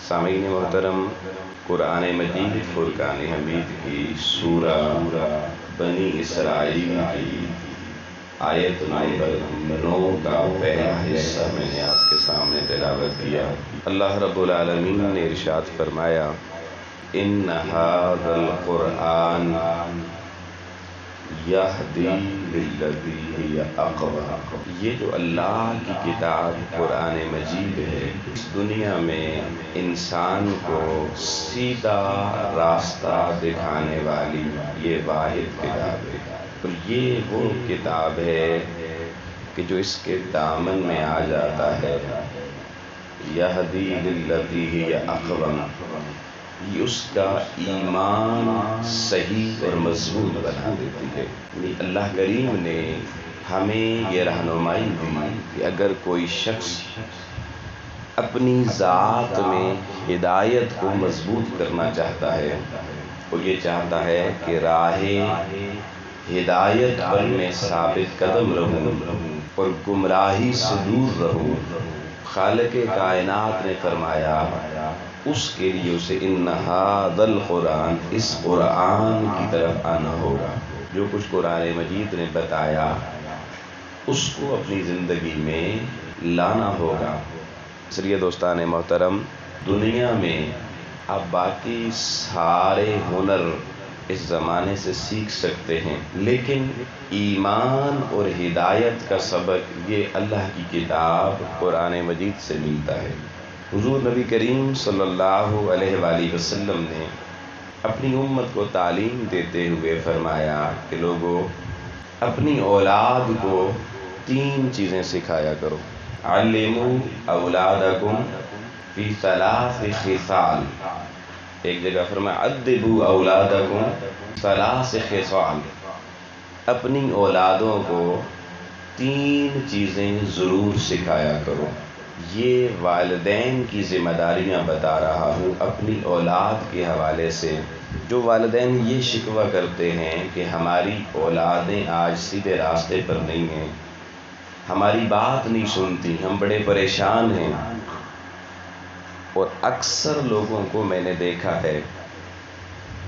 سامعین محترم، قرآن مجید فرقان حمید کی سورہ بنی اسرائیل کی آیت نمبر 9 کا پہلا حصہ میں نے آپ کے سامنے تلاوت کیا۔ اللہ رب العالمین نے ارشاد فرمایا، ان ھذا القرآن یہدی للتی ہی اقوم۔ یہ جو اللہ کی کتاب قرآن مجید ہے، اس دنیا میں انسان کو سیدھا راستہ دکھانے والی یہ واحد کتاب ہے۔ اور یہ وہ کتاب ہے کہ جو اس کے دامن میں آ جاتا ہے، یہدی للتی ہی اقوم، یہ اس کا ایمان صحیح اور مضبوط بنا دیتی ہے۔ یعنی اللہ کریم نے ہمیں یہ رہنمائی دی کہ اگر کوئی شخص اپنی ذات میں ہدایت کو مضبوط کرنا چاہتا ہے، وہ یہ چاہتا ہے کہ راہ ہدایت پر میں ثابت قدم رہوں اور گمراہی سے دور رہوں، خالق کائنات نے فرمایا اس کے لیے اسے ان ھذا القرآن، اس قرآن کی طرف آنا ہوگا۔ جو کچھ قرآن مجید نے بتایا اس کو اپنی زندگی میں لانا ہوگا۔ اس لیے دوستان محترم، دنیا میں آپ باقی سارے ہنر اس زمانے سے سیکھ سکتے ہیں، لیکن ایمان اور ہدایت کا سبق یہ اللہ کی کتاب قرآن مجید سے ملتا ہے۔ حضور نبی کریم صلی اللہ علیہ وآلہ وسلم نے اپنی امت کو تعلیم دیتے ہوئے فرمایا کہ لوگو، اپنی اولاد کو 3 چیزیں سکھایا کرو۔ علموا اولادکم فی 3 خصال، ایک جگہ فرمایا ادبوا اولادکم 3 خصال، اپنی اولادوں کو 3 چیزیں ضرور سکھایا کرو۔ یہ والدین کی ذمہ داریاں بتا رہا ہوں اپنی اولاد کے حوالے سے۔ جو والدین یہ شکوہ کرتے ہیں کہ ہماری اولادیں آج سیدھے راستے پر نہیں ہیں، ہماری بات نہیں سنتی، ہم بڑے پریشان ہیں، اور اکثر لوگوں کو میں نے دیکھا ہے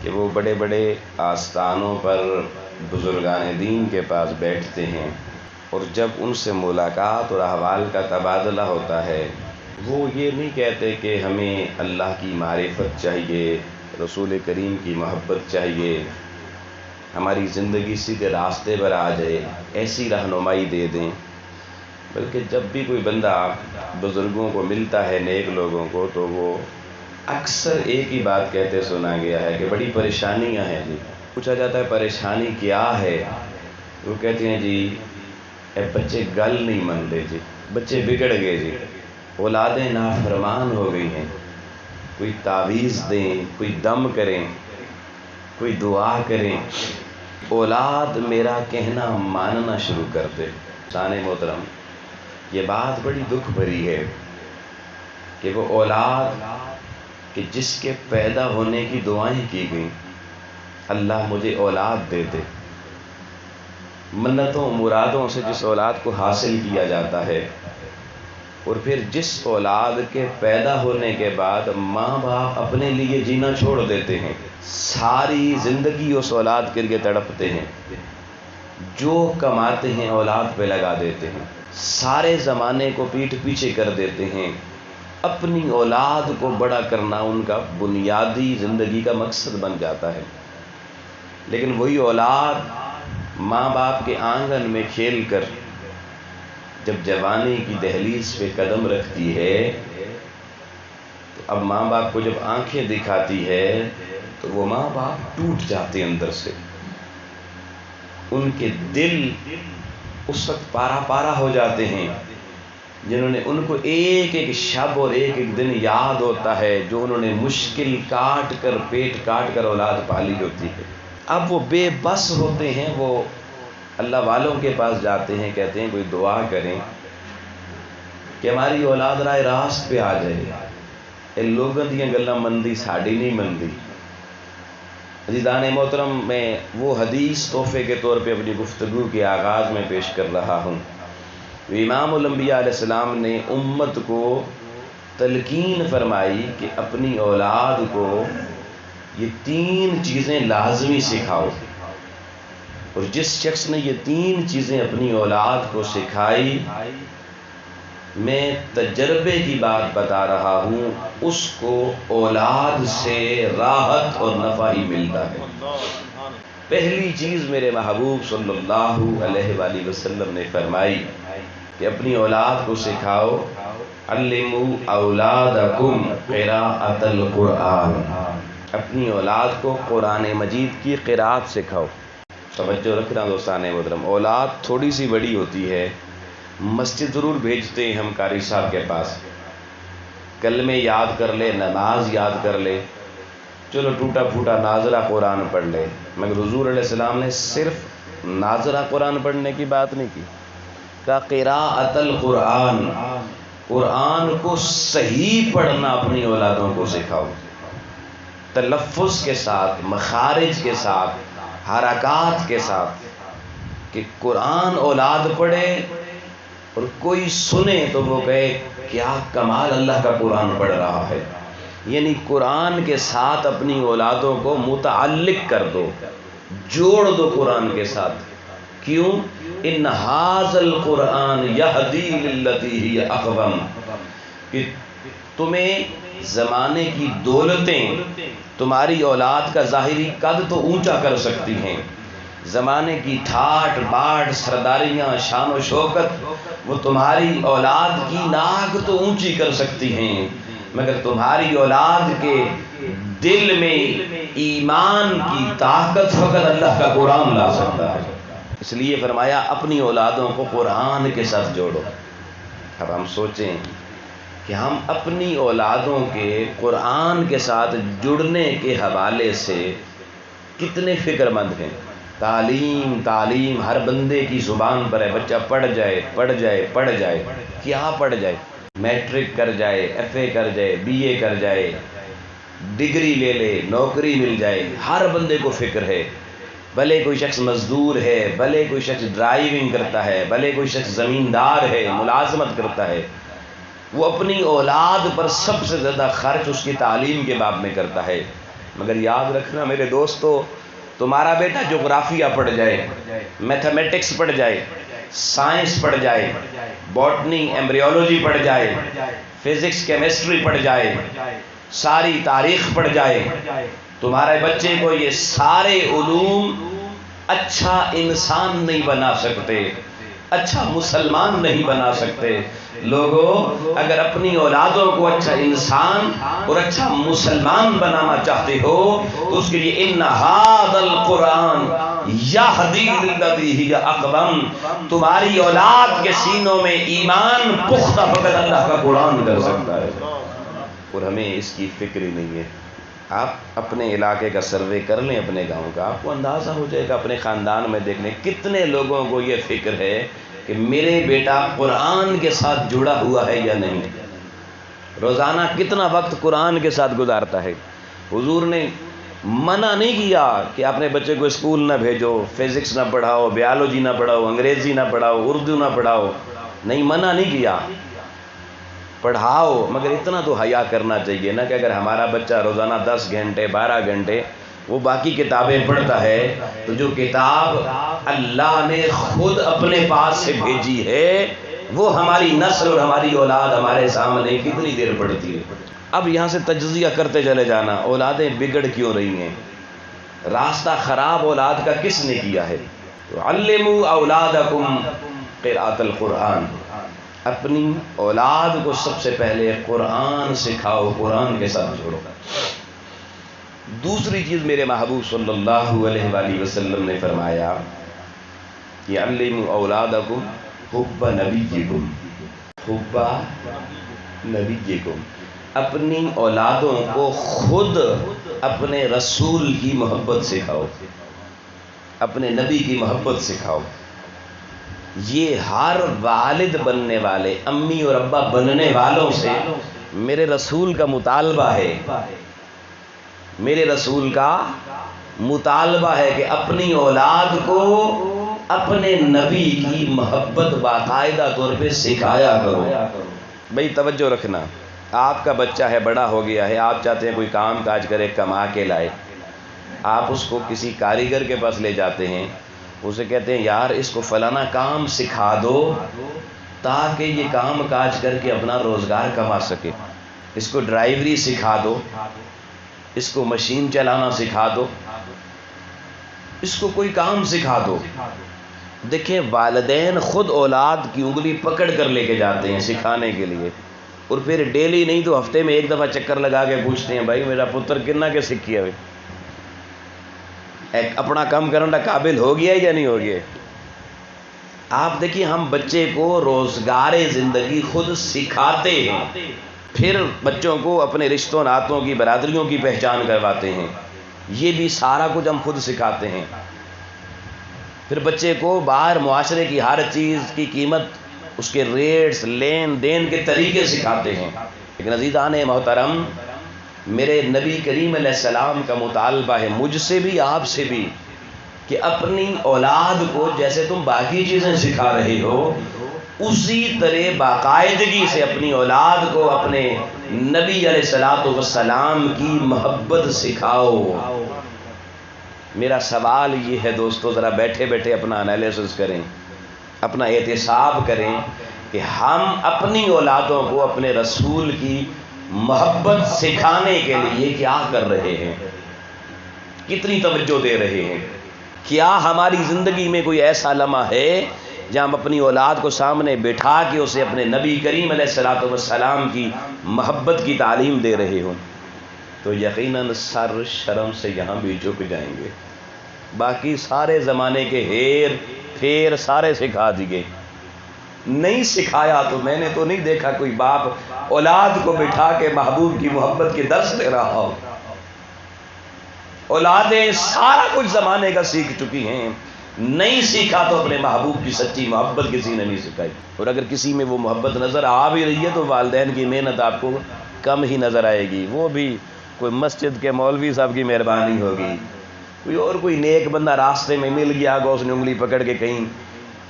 کہ وہ بڑے بڑے آستانوں پر بزرگان دین کے پاس بیٹھتے ہیں، اور جب ان سے ملاقات اور احوال کا تبادلہ ہوتا ہے، وہ یہ نہیں کہتے کہ ہمیں اللہ کی معرفت چاہیے، رسول کریم کی محبت چاہیے، ہماری زندگی سیدھے راستے پر آ جائے، ایسی رہنمائی دے دیں، بلکہ جب بھی کوئی بندہ بزرگوں کو ملتا ہے، نیک لوگوں کو، تو وہ اکثر ایک ہی بات کہتے سنا گیا ہے کہ بڑی پریشانیاں ہیں جی۔ پوچھا جاتا ہے پریشانی کیا ہے، وہ کہتے ہیں جی اے بچے گل نہیں منتے جی، بچے بگڑ گئے جی، اولادیں نافرمان ہو گئی ہیں، کوئی تعویذ دیں، کوئی دم کریں، کوئی دعا کریں، اولاد میرا کہنا ماننا شروع کر دے۔ سانے محترم، یہ بات بڑی دکھ بھری ہے کہ وہ اولاد کہ جس کے پیدا ہونے کی دعائیں کی گئیں، اللہ مجھے اولاد دے دے، منتوں مرادوں سے جس اولاد کو حاصل کیا جاتا ہے، اور پھر جس اولاد کے پیدا ہونے کے بعد ماں باپ اپنے لیے جینا چھوڑ دیتے ہیں، ساری زندگی اس اولاد کے لیے تڑپتے ہیں، جو کماتے ہیں اولاد پہ لگا دیتے ہیں، سارے زمانے کو پیٹھ پیچھے کر دیتے ہیں، اپنی اولاد کو بڑا کرنا ان کا بنیادی زندگی کا مقصد بن جاتا ہے، لیکن وہی اولاد ماں باپ کے آنگن میں کھیل کر جب جوانی کی دہلیز پہ قدم رکھتی ہے، تو اب ماں باپ کو جب آنکھیں دکھاتی ہے تو وہ ماں باپ ٹوٹ جاتے اندر سے، ان کے دل اس وقت پارا پارا ہو جاتے ہیں جنہوں نے ان کو ایک ایک شب اور ایک ایک دن یاد ہوتا ہے جو انہوں نے مشکل کاٹ کر پیٹ کاٹ کر اولاد پالی ہوتی ہے۔ اب وہ بے بس ہوتے ہیں، وہ اللہ والوں کے پاس جاتے ہیں، کہتے ہیں کوئی دعا کریں کہ ہماری اولاد راہ راست پہ آ جائے، اے لوگوں دیاں گلاں مندی ساڑی نہیں مندی۔ عزیزان محترم، میں وہ حدیث تحفے کے طور پہ اپنی گفتگو کے آغاز میں پیش کر رہا ہوں۔ امام الانبیاء علیہ السلام نے امت کو تلقین فرمائی کہ اپنی اولاد کو یہ 3 چیزیں لازمی سکھاؤ، اور جس شخص نے یہ 3 چیزیں اپنی اولاد کو سکھائی، میں تجربے کی بات بتا رہا ہوں، اس کو اولاد سے راحت اور نفع ہی ملتا ہے۔ پہلی چیز میرے محبوب صلی اللہ علیہ وآلہ وسلم نے فرمائی کہ اپنی اولاد کو سکھاؤ، علموا اولادکم قراءۃ القرآن، اپنی اولاد کو قرآن مجید کی قراءت سکھاؤ۔ توجہ رکھنا دوستان محترم، اولاد تھوڑی سی بڑی ہوتی ہے، مسجد ضرور بھیجتے ہیں ہم قاری صاحب کے پاس، کلمے یاد کر لے، نماز یاد کر لے، چلو ٹوٹا پھوٹا ناظرہ قرآن پڑھ لے، مگر حضور علیہ السلام نے صرف ناظرہ قرآن پڑھنے کی بات نہیں کی، کہا قراءۃ القرآن، قرآن کو صحیح پڑھنا اپنی اولادوں کو سکھاؤ، تلفظ کے ساتھ، مخارج کے ساتھ، حرکات کے ساتھ، کہ قرآن اولاد پڑھے اور کوئی سنے تو وہ کہے کیا کمال، اللہ کا قرآن پڑھ رہا ہے۔ یعنی قرآن کے ساتھ اپنی اولادوں کو متعلق کر دو، جوڑ دو قرآن کے ساتھ۔ کیوں؟ ان ھذا القرآن یہدی للتی ہی اقوم، کہ تمہیں زمانے کی دولتیں تمہاری اولاد کا ظاہری قد تو اونچا کر سکتی ہیں، زمانے کی ٹھاٹ باٹ، سرداریاں، شان و شوکت، وہ تمہاری اولاد کی ناک تو اونچی کر سکتی ہیں، مگر تمہاری اولاد کے دل میں ایمان کی طاقت فقط اللہ کا قرآن لا سکتا ہے۔ اس لیے فرمایا اپنی اولادوں کو قرآن کے ساتھ جوڑو۔ اب ہم سوچیں کہ ہم اپنی اولادوں کے قرآن کے ساتھ جڑنے کے حوالے سے کتنے فکر مند ہیں۔ تعلیم تعلیم ہر بندے کی زبان پر ہے، بچہ پڑھ جائے پڑھ جائے پڑھ جائے، کیا پڑھ جائے؟ میٹرک کر جائے، ایف اے کر جائے، بی اے کر جائے، ڈگری لے لے، نوکری مل جائے، ہر بندے کو فکر ہے۔ بھلے کوئی شخص مزدور ہے، بھلے کوئی شخص ڈرائیونگ کرتا ہے، بھلے کوئی شخص زمیندار ہے، ملازمت کرتا ہے، وہ اپنی اولاد پر سب سے زیادہ خرچ اس کی تعلیم کے باب میں کرتا ہے۔ مگر یاد رکھنا میرے دوستو، تمہارا بیٹا جغرافیہ پڑھ جائے، میتھمیٹکس پڑھ جائے، سائنس پڑھ جائے، باٹنی ایمبریولوجی پڑھ جائے، فزکس کیمسٹری پڑھ جائے، ساری تاریخ پڑھ جائے، تمہارے بچے کو یہ سارے علوم اچھا انسان نہیں بنا سکتے، اچھا مسلمان نہیں بنا سکتے۔ لوگوں، اگر اپنی اولادوں کو اچھا انسان اور اچھا مسلمان بنانا چاہتے ہو تو اس کے لیے ان ھذا القرآن یہدی للتی ہی اقوم، تمہاری اولاد کے سینوں میں ایمان پختہ فقط اللہ کا قرآن کر سکتا ہے، اور ہمیں اس کی فکر ہی نہیں ہے۔ آپ اپنے علاقے کا سروے کر لیں، اپنے گاؤں کا، آپ کو اندازہ ہو جائے گا، اپنے خاندان میں دیکھ لیں کتنے لوگوں کو یہ فکر ہے کہ میرے بیٹا قرآن کے ساتھ جڑا ہوا ہے یا نہیں، روزانہ کتنا وقت قرآن کے ساتھ گزارتا ہے۔ حضور نے منع نہیں کیا کہ اپنے بچے کو اسکول نہ بھیجو، فزکس نہ پڑھاؤ، بیالوجی نہ پڑھاؤ، انگریزی نہ پڑھاؤ، اردو نہ پڑھاؤ، نہیں، منع نہیں کیا، پڑھاؤ، مگر اتنا تو حیا کرنا چاہیے نا کہ اگر ہمارا بچہ روزانہ 10 گھنٹے 12 گھنٹے وہ باقی کتابیں پڑھتا ہے تو جو کتاب اللہ نے خود اپنے پاس سے بھیجی ہے وہ ہماری نسل اور ہماری اولاد ہمارے سامنے کتنی دیر پڑھتی ہے۔ اب یہاں سے تجزیہ کرتے چلے جانا، اولادیں بگڑ کیوں رہی ہیں، راستہ خراب اولاد کا کس نے کیا ہے؟ تو علموا اولادکم قراءۃ القرآن، اپنی اولاد کو سب سے پہلے قرآن سکھاؤ، قرآن کے ساتھ جوڑو۔ دوسری چیز میرے محبوب صلی اللہ علیہ وآلہ وسلم نے فرمایا کہ علموا اولادکم حب نبیکم، حب نبیکم، اپنی اولادوں کو خود اپنے رسول کی محبت سکھاؤ، اپنے نبی کی محبت سکھاؤ۔ یہ ہر والد بننے والے، امی اور ابا بننے والوں سے میرے رسول کا مطالبہ ہے، میرے رسول کا مطالبہ ہے کہ اپنی اولاد کو اپنے نبی کی محبت باقاعدہ طور پہ سکھایا کرو۔ بھئی توجہ رکھنا، آپ کا بچہ ہے، بڑا ہو گیا ہے، آپ چاہتے ہیں کوئی کام کاج کرے، کما کے لائے، آپ اس کو کسی کاریگر کے پاس لے جاتے ہیں، اسے کہتے ہیں یار اس کو فلانا کام سکھا دو تاکہ یہ کام کاج کر کے اپنا روزگار کما سکے، اس کو ڈرائیوری سکھا دو، اس کو مشین چلانا سکھا دو، اس کو کوئی کام سکھا دو۔ دیکھیں والدین خود اولاد کی انگلی پکڑ کر لے کے جاتے ہیں سکھانے کے لیے، اور پھر ڈیلی نہیں تو ہفتے میں ایک دفعہ چکر لگا کے پوچھتے ہیں بھائی میرا پتر کنا کے سیکھی ہے، اپنا کام کرنے کا قابل ہو گیا یا نہیں ہو گیا۔ آپ دیکھیے ہم بچے کو روزگار زندگی خود سکھاتے ہیں، پھر بچوں کو اپنے رشتوں ناتوں کی برادریوں کی پہچان کرواتے ہیں، یہ بھی سارا کچھ ہم خود سکھاتے ہیں۔ پھر بچے کو باہر معاشرے کی ہر چیز کی قیمت، اس کے ریٹس، لین دین کے طریقے سکھاتے ہیں۔ لیکن عزیزان محترم، میرے نبی کریم علیہ السلام کا مطالبہ ہے مجھ سے بھی آپ سے بھی کہ اپنی اولاد کو جیسے تم باقی چیزیں سکھا رہے ہو اسی طرح باقاعدگی سے اپنی اولاد کو اپنے نبی علیہ السلام کی محبت سکھاؤ۔ میرا سوال یہ ہے دوستو، ذرا بیٹھے بیٹھے اپنا انالیسس کریں، اپنا احتساب کریں کہ ہم اپنی اولادوں کو اپنے رسول کی محبت سکھانے کے لیے کیا کر رہے ہیں، کتنی توجہ دے رہے ہیں۔ کیا ہماری زندگی میں کوئی ایسا لمحہ ہے جہاں ہم اپنی اولاد کو سامنے بٹھا کے اسے اپنے نبی کریم علیہ السلام کی محبت کی تعلیم دے رہے ہوں؟ تو یقیناً سر شرم سے یہاں بھی جھک جائیں گے۔ باقی سارے زمانے کے ہیر پھیر سارے سکھا دیے، نہیں سکھایا تو میں نے تو نہیں دیکھا کوئی باپ اولاد کو بٹھا کے محبوب کی محبت کے درس دے رہا ہو۔ اولادیں سارا کچھ زمانے کا سیکھ چکی ہیں، نہیں سیکھا تو اپنے محبوب کی سچی محبت کسی نے نہیں سکھائی۔ اور اگر کسی میں وہ محبت نظر آ بھی رہی ہے تو والدین کی محنت آپ کو کم ہی نظر آئے گی، وہ بھی کوئی مسجد کے مولوی صاحب کی مہربانی ہوگی، کوئی نیک بندہ راستے میں مل گیا ہوگا، اس نے انگلی پکڑ کے کہیں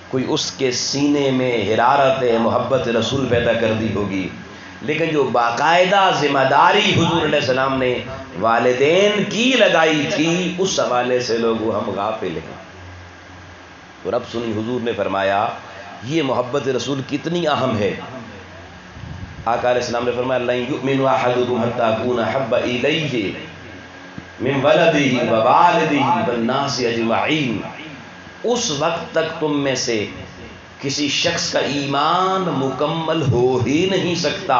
کوئی اس کے سینے میں حرارت محبت رسول پیدا کر دی ہوگی۔ لیکن جو باقاعدہ ذمہ داری حضور علیہ السلام نے والدین کی لگائی تھی، اس حوالے سے لوگ ہم غافل ہیں۔ اور اب سنی حضور نے فرمایا یہ محبت رسول کتنی اہم ہے۔ آقا علیہ السلام نے فرمایا لن یؤمن احدکم حتی اکون احب الیہ من ولدہ ووالدہ والناس اجمعین، اس وقت تک تم میں سے کسی شخص کا ایمان مکمل ہو ہی نہیں سکتا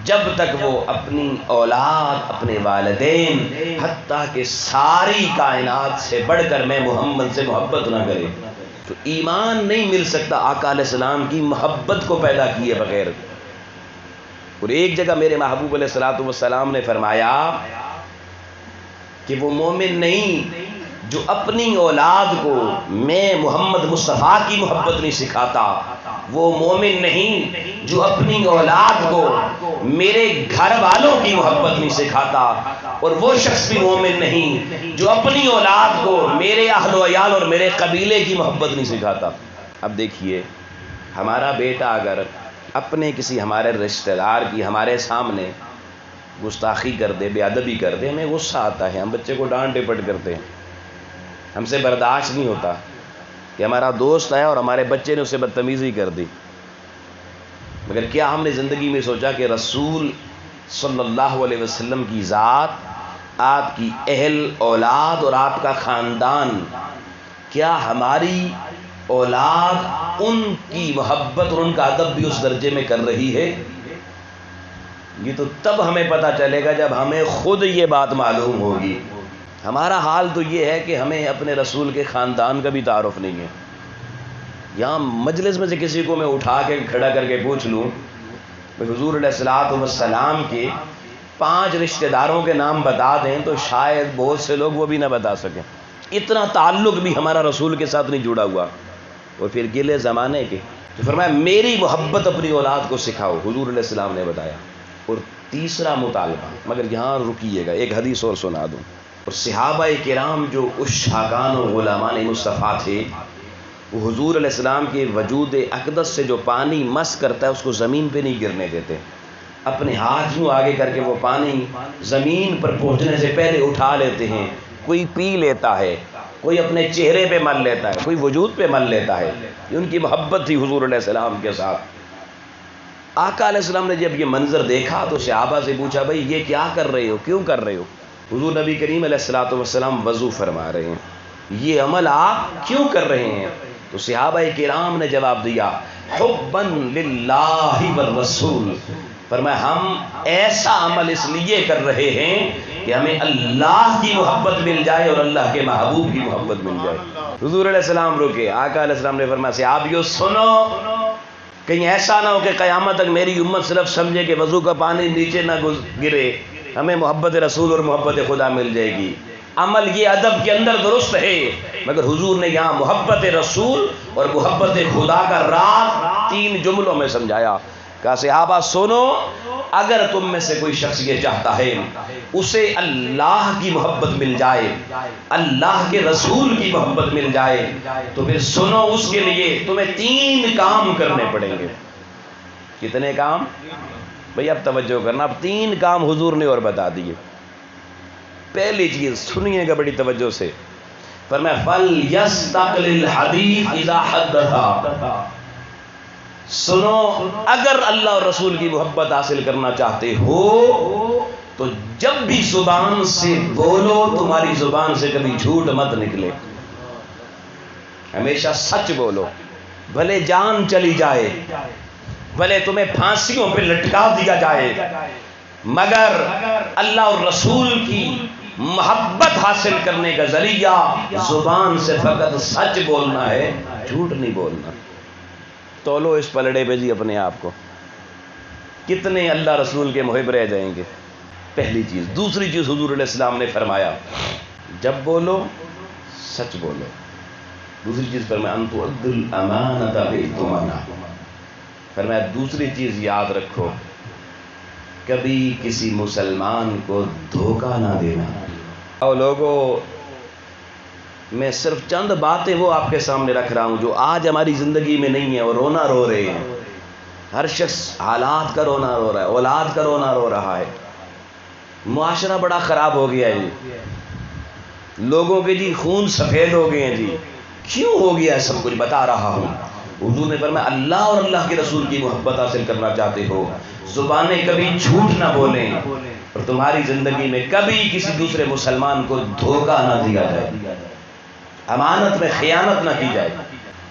جب تک وہ اپنی اولاد، اپنے والدین، حتیٰ کہ ساری کائنات سے بڑھ کر میں محمد سے محبت نہ کرے۔ تو ایمان نہیں مل سکتا آقا علیہ السلام کی محبت کو پیدا کیے بغیر۔ اور ایک جگہ میرے محبوب علیہ السلام نے فرمایا کہ وہ مومن نہیں جو اپنی اولاد کو میں محمد مصطفیٰ کی محبت نہیں سکھاتا، وہ مومن نہیں جو اپنی اولاد کو میرے گھر والوں کی محبت نہیں سکھاتا، اور وہ شخص بھی مومن نہیں جو اپنی اولاد کو میرے اہل و عیال اور میرے قبیلے کی محبت نہیں سکھاتا۔ اب دیکھیے ہمارا بیٹا اگر اپنے کسی ہمارے رشتہ دار کی ہمارے سامنے گستاخی کر دے، بے ادبی کر دے، ہمیں غصہ آتا ہے، ہم بچے کو ڈانٹ ڈپٹ کرتے ہیں، ہم سے برداشت نہیں ہوتا کہ ہمارا دوست ہے اور ہمارے بچے نے اسے بدتمیزی کر دی۔ مگر کیا ہم نے زندگی میں سوچا کہ رسول صلی اللہ علیہ وسلم کی ذات، آپ کی اہل اولاد اور آپ کا خاندان، کیا ہماری اولاد ان کی محبت اور ان کا ادب بھی اس درجے میں کر رہی ہے؟ یہ تو تب ہمیں پتہ چلے گا جب ہمیں خود یہ بات معلوم ہوگی۔ ہمارا حال تو یہ ہے کہ ہمیں اپنے رسول کے خاندان کا بھی تعارف نہیں ہے۔ یہاں مجلس میں سے کسی کو میں اٹھا کے کھڑا کر کے پوچھ لوں حضور علیہ السلام کے 5 رشتہ داروں کے نام بتا دیں تو شاید بہت سے لوگ وہ بھی نہ بتا سکیں، اتنا تعلق بھی ہمارا رسول کے ساتھ نہیں جڑا ہوا۔ اور پھر گلے زمانے کے تو فرمایا میری محبت اپنی اولاد کو سکھاؤ، حضور علیہ السلام نے بتایا۔ اور تیسرا مطالبہ، مگر یہاں رکیے گا، ایک حدیث اور سنا دوں۔ اور صحابہ کرام جو عشاقان و غلامان مصطفیٰ تھے، وہ حضور علیہ السلام کے وجود اقدس سے جو پانی مس کرتا ہے اس کو زمین پہ نہیں گرنے دیتے، اپنے ہاتھ یوں آگے کر کے وہ پانی زمین پر پہنچنے سے پہلے اٹھا لیتے ہیں، کوئی پی لیتا ہے، کوئی اپنے چہرے پہ مل لیتا ہے، کوئی وجود پہ مل لیتا ہے۔ یہ ان کی محبت تھی حضور علیہ السلام کے ساتھ۔ آقا علیہ السلام نے جب یہ منظر دیکھا تو صحابہ سے پوچھا بھائی یہ کیا کر رہے ہو، کیوں کر رہے ہو؟ حضور نبی کریم علیہ السلام وضو فرما رہے ہیں، یہ عمل آپ کیوں کر رہے ہیں؟ تو صحابہ کرام نے جواب دیا حبا للہ والرسول، فرمایا ہم ایسا عمل اس لیے کر رہے ہیں کہ ہمیں اللہ کی محبت مل جائے اور اللہ کے محبوب کی محبت مل جائے۔ حضور علیہ السلام رکے، آقا علیہ السلام نے فرمایا صحابیو سنو، کہیں ایسا نہ ہو کہ قیامت تک میری امت صرف سمجھے کہ وضو کا پانی نیچے نہ گرے، ہمیں محبت رسول اور محبت خدا مل جائے گی۔ عمل یہ ادب کے اندر درست ہے، مگر حضور نے یہاں محبت رسول اور محبت خدا کا راز 3 جملوں میں سمجھایا۔ کہا صحابہ سنو، اگر تم میں سے کوئی شخص یہ چاہتا ہے اسے اللہ کی محبت مل جائے، اللہ کے رسول کی محبت مل جائے، تو پھر سنو اس کے لیے تمہیں 3 کام کرنے پڑیں گے۔ کتنے کام؟ بھئی اب توجہ کرنا، اب 3 کام حضور نے اور بتا دیے۔ پہلی چیز سنیے گا بڑی توجہ سے، فرمایا فَلْيَسْتَقْلِ الْحَدِيثِ إِذَا حَدَّثَ، سنو اگر اللہ اور رسول کی محبت حاصل کرنا چاہتے ہو تو جب بھی زبان سے بولو تمہاری زبان سے کبھی جھوٹ مت نکلے، ہمیشہ سچ بولو، بھلے جان چلی جائے، بھلے تمہیں پھانسیوں پہ لٹکا دیا جائے، مگر اللہ اور رسول کی محبت حاصل کرنے کا ذریعہ زبان سے فقط سچ بولنا ہے، جھوٹ نہیں بولنا۔ تولو اس پلڑے پہ جی اپنے آپ کو، کتنے اللہ رسول کے محب رہ جائیں گے۔ پہلی چیز۔ دوسری چیز حضور علیہ السلام نے فرمایا جب بولو سچ بولو۔ دوسری چیز فرمایا ان تؤدوا الامانۃ بالاطمئنان، فرمایا دوسری چیز یاد رکھو کبھی کسی مسلمان کو دھوکہ نہ دینا۔ اور لوگوں میں صرف چند باتیں وہ آپ کے سامنے رکھ رہا ہوں جو آج ہماری زندگی میں نہیں ہے اور رونا رو رہے ہیں۔ ہر شخص حالات کا رونا رو رہا ہے، اولاد کا رونا رو رہا ہے، معاشرہ بڑا خراب ہو گیا ہے جی، لوگوں کے جی خون سفید ہو گئے ہیں جی، کیوں ہو گیا ہے سب کچھ بتا رہا ہوں۔ حضور نے فرمایا اللہ اور اللہ کے رسول کی محبت حاصل کرنا چاہتے ہو زبانیں کبھی جھوٹ نہ بولیں اور تمہاری زندگی میں کبھی کسی دوسرے مسلمان کو دھوکہ نہ دیا جائے، امانت میں خیانت نہ کی جائے۔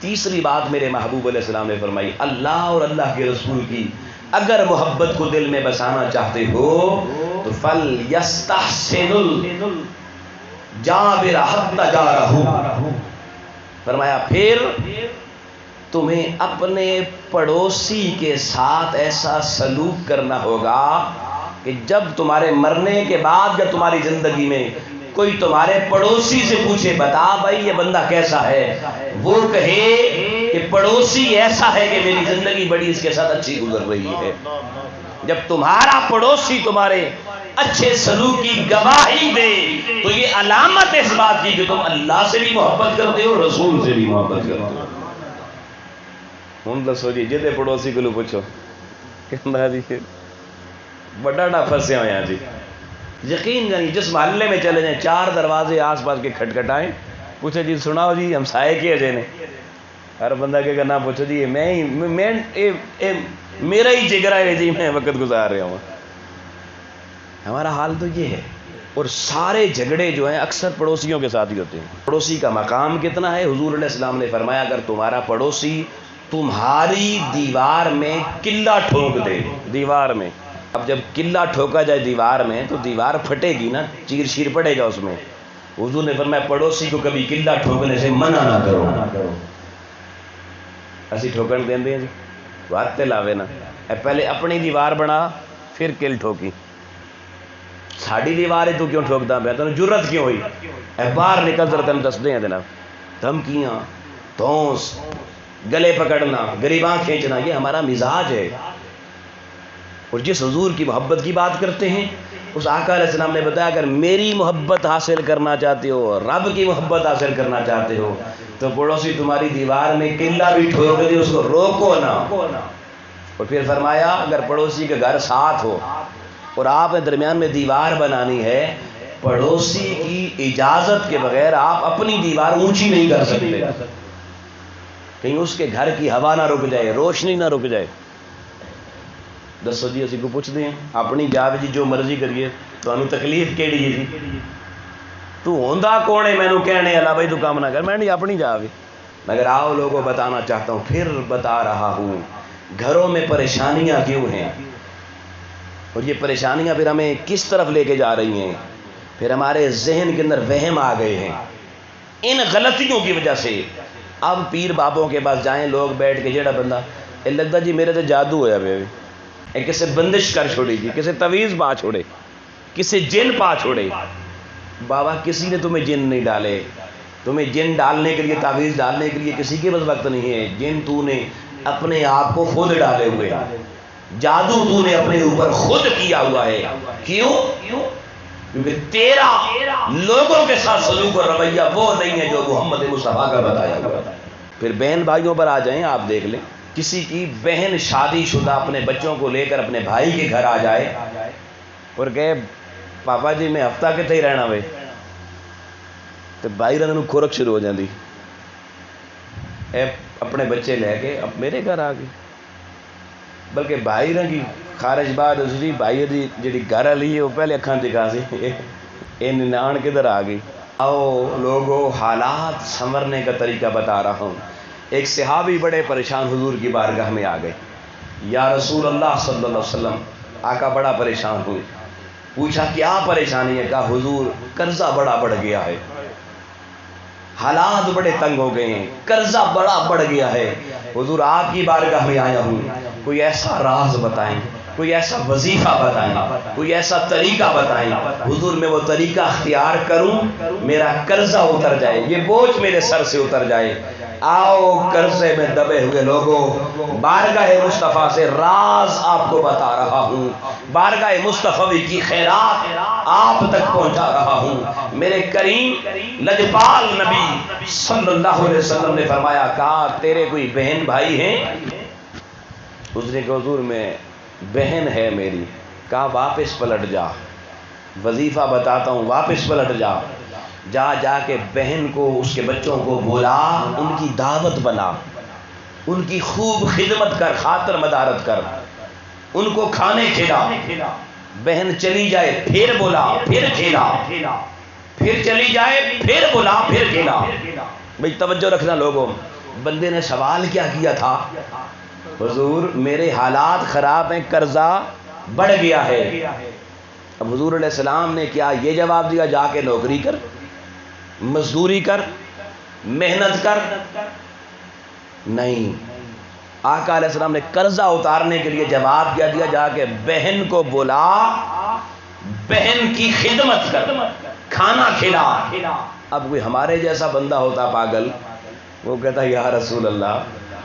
تیسری بات میرے محبوب علیہ السلام نے فرمائی اللہ اور اللہ کے رسول کی اگر محبت کو دل میں بسانا چاہتے ہو تو فَلْيَسْتَحْسِنُ الْجَابِرَ حَتَّى جَارَهُ، فرمایا پھر تمہیں اپنے پڑوسی کے ساتھ ایسا سلوک کرنا ہوگا کہ جب تمہارے مرنے کے بعد جب تمہاری زندگی میں کوئی تمہارے پڑوسی سے پوچھے بتا بھائی یہ بندہ کیسا ہے، وہ کہے کہ پڑوسی ایسا ہے کہ میری زندگی بڑی اس کے ساتھ اچھی گزر رہی ہے۔ جب تمہارا پڑوسی تمہارے اچھے سلوک کی گواہی دے تو یہ علامت اس بات کی کہ تم اللہ سے بھی محبت کرتے ہو، رسول سے بھی محبت کرتے ہو۔ ہوں دسو جی جہدے پڑوسی کو پوچھو کہنا جی بڑا ڈا پھسے ہوئے ہیں جی، یقین جانی جس محلے میں چلے جائیں 4 دروازے آس پاس کے کھٹکھٹائیں، پوچھے جی سناؤ جی ہمسائے کے اجے نے، ہر بندہ کے نہ پوچھو جی میرا ہی جگرا ہے جی میں وقت گزار رہا ہوں۔ ہمارا حال تو یہ ہے، اور سارے جھگڑے جو ہیں اکثر پڑوسیوں کے ساتھ ہی ہوتے ہیں۔ پڑوسی کا مقام کتنا ہے؟ حضور علیہ السلام نے فرمایا اگر تمہارا پڑوسی تمہاری دیوار میں قلعہ ٹھوک دے، دیوار میں، اب جب قلعہ ٹھوکا جائے دیوار میں تو دیوار پھٹے گی نا، چیر شیر پڑے گا اس میں۔ حضور نے فرمایا پڑوسی کو کبھی قلعہ ٹھوکنے سے منع نہ کرو۔ اسی ٹھوکن دیں دیں جی بات لاوے نا، پہلے اپنی دیوار بنا پھر قل ٹھوکی، ساڑی دیوار ہے تو کیوں ٹھوکتا پہ، تمہیں جرت کیوں ہوئی؟ باہر نکل کر تم دس دیں جناب، دھمکیاں، دھونس، گلے پکڑنا، گریباں کھینچنا، یہ ہمارا مزاج ہے۔ اور جس حضور کی محبت کی بات کرتے ہیں اس آقا علیہ السلام نے بتایا اگر میری محبت حاصل کرنا چاہتے ہو، رب کی محبت حاصل کرنا چاہتے ہو تو پڑوسی تمہاری دیوار میں قلعہ بھی ٹھوک دے اس کو روکو نا، اور پھر فرمایا اگر پڑوسی کا گھر ساتھ ہو اور آپ نے درمیان میں دیوار بنانی ہے، پڑوسی کی اجازت کے بغیر آپ اپنی دیوار اونچی نہیں کر سکتے، کہیں اس کے گھر کی ہوا نہ رک جائے، روشنی نہ رک جائے۔ دسو جی اسی کو پوچھ دیں اپنی جا جی جو مرضی کریے، تو انہوں تکلیف کیڑی ہے جی؟ تو ہوندا کون ہے مینوں کہنے والا بھائی تو کام نہ کر، میں نہیں اپنی جا بھی۔ مگر آؤ لوگوں بتانا چاہتا ہوں، پھر بتا رہا ہوں، گھروں میں پریشانیاں کیوں ہیں، اور یہ پریشانیاں پھر ہمیں کس طرف لے کے جا رہی ہیں؟ پھر ہمارے ذہن کے اندر وہم آ گئے ہیں ان غلطیوں کی وجہ سے۔ اب پیر بابوں کے پاس جائیں لوگ بیٹھ کے، جیڑا بندہ اے لگتا جی میرے تے جادو ہویا بے، اے کسے بندش کر چھوڑی جی، کسے تویز پا چھوڑے، کسے جن پا چھوڑے۔ بابا کسی نے تمہیں جن نہیں ڈالے، تمہیں جن ڈالنے کے لیے، تعویذ ڈالنے کے لیے کسی کے پاس وقت نہیں ہے۔ جن تو نے اپنے آپ کو خود ڈالے ہوئے، جادو تو نے اپنے اوپر خود کیا ہوا ہے۔ کیوں؟ کیونکہ تیرا لوگوں کے ساتھ سلوک اور رویہ وہ نہیں ہے جو محمد مصطفیٰ کا بتایا ہوا۔ پھر بہن بھائیوں پر آ جائیں، آپ دیکھ لیں کسی کی بہن شادی شدہ اپنے بچوں کو لے کر اپنے بھائی کے گھر آ جائے اور کہے پاپا جی میں ہفتہ کتے ہی رہنا وے، تو بھائی رہنے کھورک شروع ہو جاندی، اے اپنے بچے لے کے اب میرے گھر آ گئی۔ بلکہ بھائی رہ کی خارج بعد اس دی بھائی دی جڑی گھر والی ہے وہ پہلے اکھاں دکھا سی اے ننان کدھر آ گئی۔ آؤ لوگوں حالات سنورنے کا طریقہ بتا رہا ہوں۔ ایک صحابی بڑے پریشان حضور کی بارگاہ میں آ گئے، یا رسول اللہ صلی اللہ علیہ وسلم، آقا بڑا پریشان ہوئے۔ پوچھا کیا پریشانی ہے؟ کہا حضور قرضہ بڑا بڑھ گیا ہے، حالات بڑے تنگ ہو گئے ہیں، قرضہ بڑا بڑھ گیا ہے، حضور آپ کی بارگاہ میں آیا ہوں، کوئی ایسا راز بتائیں، کوئی ایسا وظیفہ بتائیں، کوئی ایسا طریقہ بتائیں حضور میں وہ طریقہ اختیار کروں، میرا قرضہ اتر جائے، یہ بوجھ میرے سر سے اتر جائے۔ آؤ قرضے میں دبے ہوئے لوگوں، بارگاہ مصطفیٰ سے راز آپ کو بتا رہا ہوں، بارگاہ مصطفی کی خیرات آپ تک پہنچا رہا ہوں۔ میرے کریم لجپال نبی صلی اللہ علیہ وسلم نے فرمایا، کہا تیرے کوئی بہن بھائی ہیں؟ اس نے کہا حضور میں بہن ہے میری۔ کہا واپس پلٹ جا، وظیفہ بتاتا ہوں، واپس پلٹ جا، جا کے بہن کو، اس کے بچوں کو بلا، ان کی دعوت بنا، ان کی خوب خدمت کر، خاطر مدارت کر، ان کو کھانے کھلا۔ بہن چلی جائے پھر بلا، پھر کھلا، پھر چلی جائے پھر بلا، پھر کھلا۔ بھئی توجہ رکھنا لوگوں، بندے نے سوال کیا کیا تھا؟ حضور میرے حالات خراب ہیں، قرضہ بڑھ گیا ہے۔ اب حضور علیہ السلام نے کیا یہ جواب دیا جا کے نوکری کر، مزدوری کر، محنت کر؟ نہیں، آقا علیہ السلام نے قرضہ اتارنے کے لیے جواب کیا دیا، جا کے بہن کو بلا، بہن کی خدمت کر، کھانا کھلا۔ اب کوئی ہمارے جیسا بندہ ہوتا پاگل، وہ کہتا یا رسول اللہ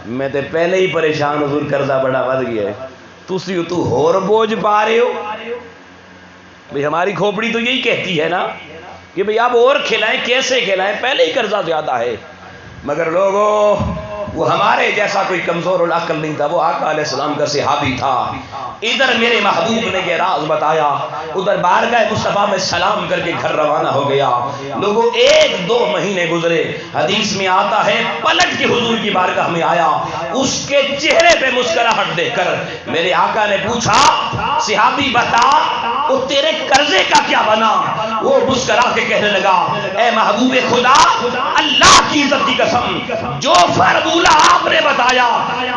میں تے پہلے ہی پریشان، حضور قرضہ بڑا بڑھ گیا ہے، تو اور بوجھ پا رہے ہو۔ بھئی ہماری کھوپڑی تو یہی کہتی ہے نا کہ بھئی آپ اور کھلائیں، کیسے کھلائیں، پہلے ہی قرضہ زیادہ ہے۔ مگر لوگوں وہ ہمارے جیسا کوئی کمزور العقل نہیں تھا، وہ آقا علیہ السلام کا صحابی تھا۔ ادھر میرے محبوب نے یہ راز بتایا، ادھر بارگاہ مصطفیٰ میں سلام کر کے گھر روانہ ہو گیا۔ لوگوں 1-2 مہینے گزرے، حدیث میں آتا ہے پلٹ کے حضور کی بارگاہ میں آیا، اس کے چہرے پہ مسکراہٹ دیکھ کر میرے آقا نے پوچھا صحابی بتا وہ تیرے قرضے کا کیا بنا؟ وہ مسکرا کے کہنے لگا اے محبوب خدا، اللہ کی عزت کی قسم، جو فارمولہ آپ نے بتایا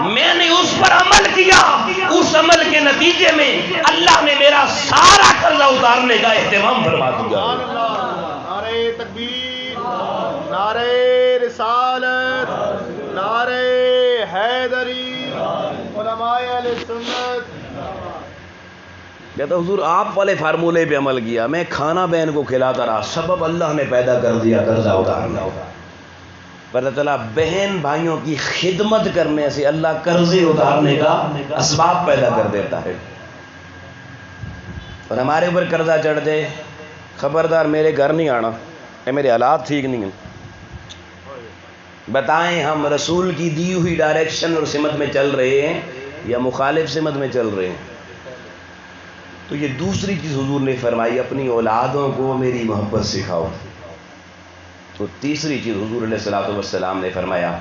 میں نے اس پر عمل کیا، اس عمل کے نتیجے میں اللہ نے میرا سارا قرضہ اتارنے کا اہتمام فرما دیا۔ نعرہ تکبیر، نعرہ رسالت، نعرہ حیدری، علماء اہل سنت۔ کہتا حضور آپ والے فارمولے پہ عمل کیا، میں کھانا بہن کو کھلاتا رہا، سبب اللہ نے پیدا کر دیا قرضہ اتارنا۔ پتہ چلا بہن بھائیوں کی خدمت کرنے سے اللہ قرضے اتارنے کا اسباب پیدا کر دیتا ہے۔ اور ہمارے اوپر قرضہ چڑھ جائے، خبردار میرے گھر نہیں آنا، اے میرے حالات ٹھیک نہیں ہیں۔ بتائیں ہم رسول کی دی ہوئی ڈائریکشن اور سمت میں چل رہے ہیں یا مخالف سمت میں چل رہے ہیں؟ تو یہ دوسری چیز حضور نے فرمائی، اپنی اولادوں کو میری محبت سکھاؤ۔ تو تیسری چیز حضور علیہ الصلوۃ والسلام نے فرمایا،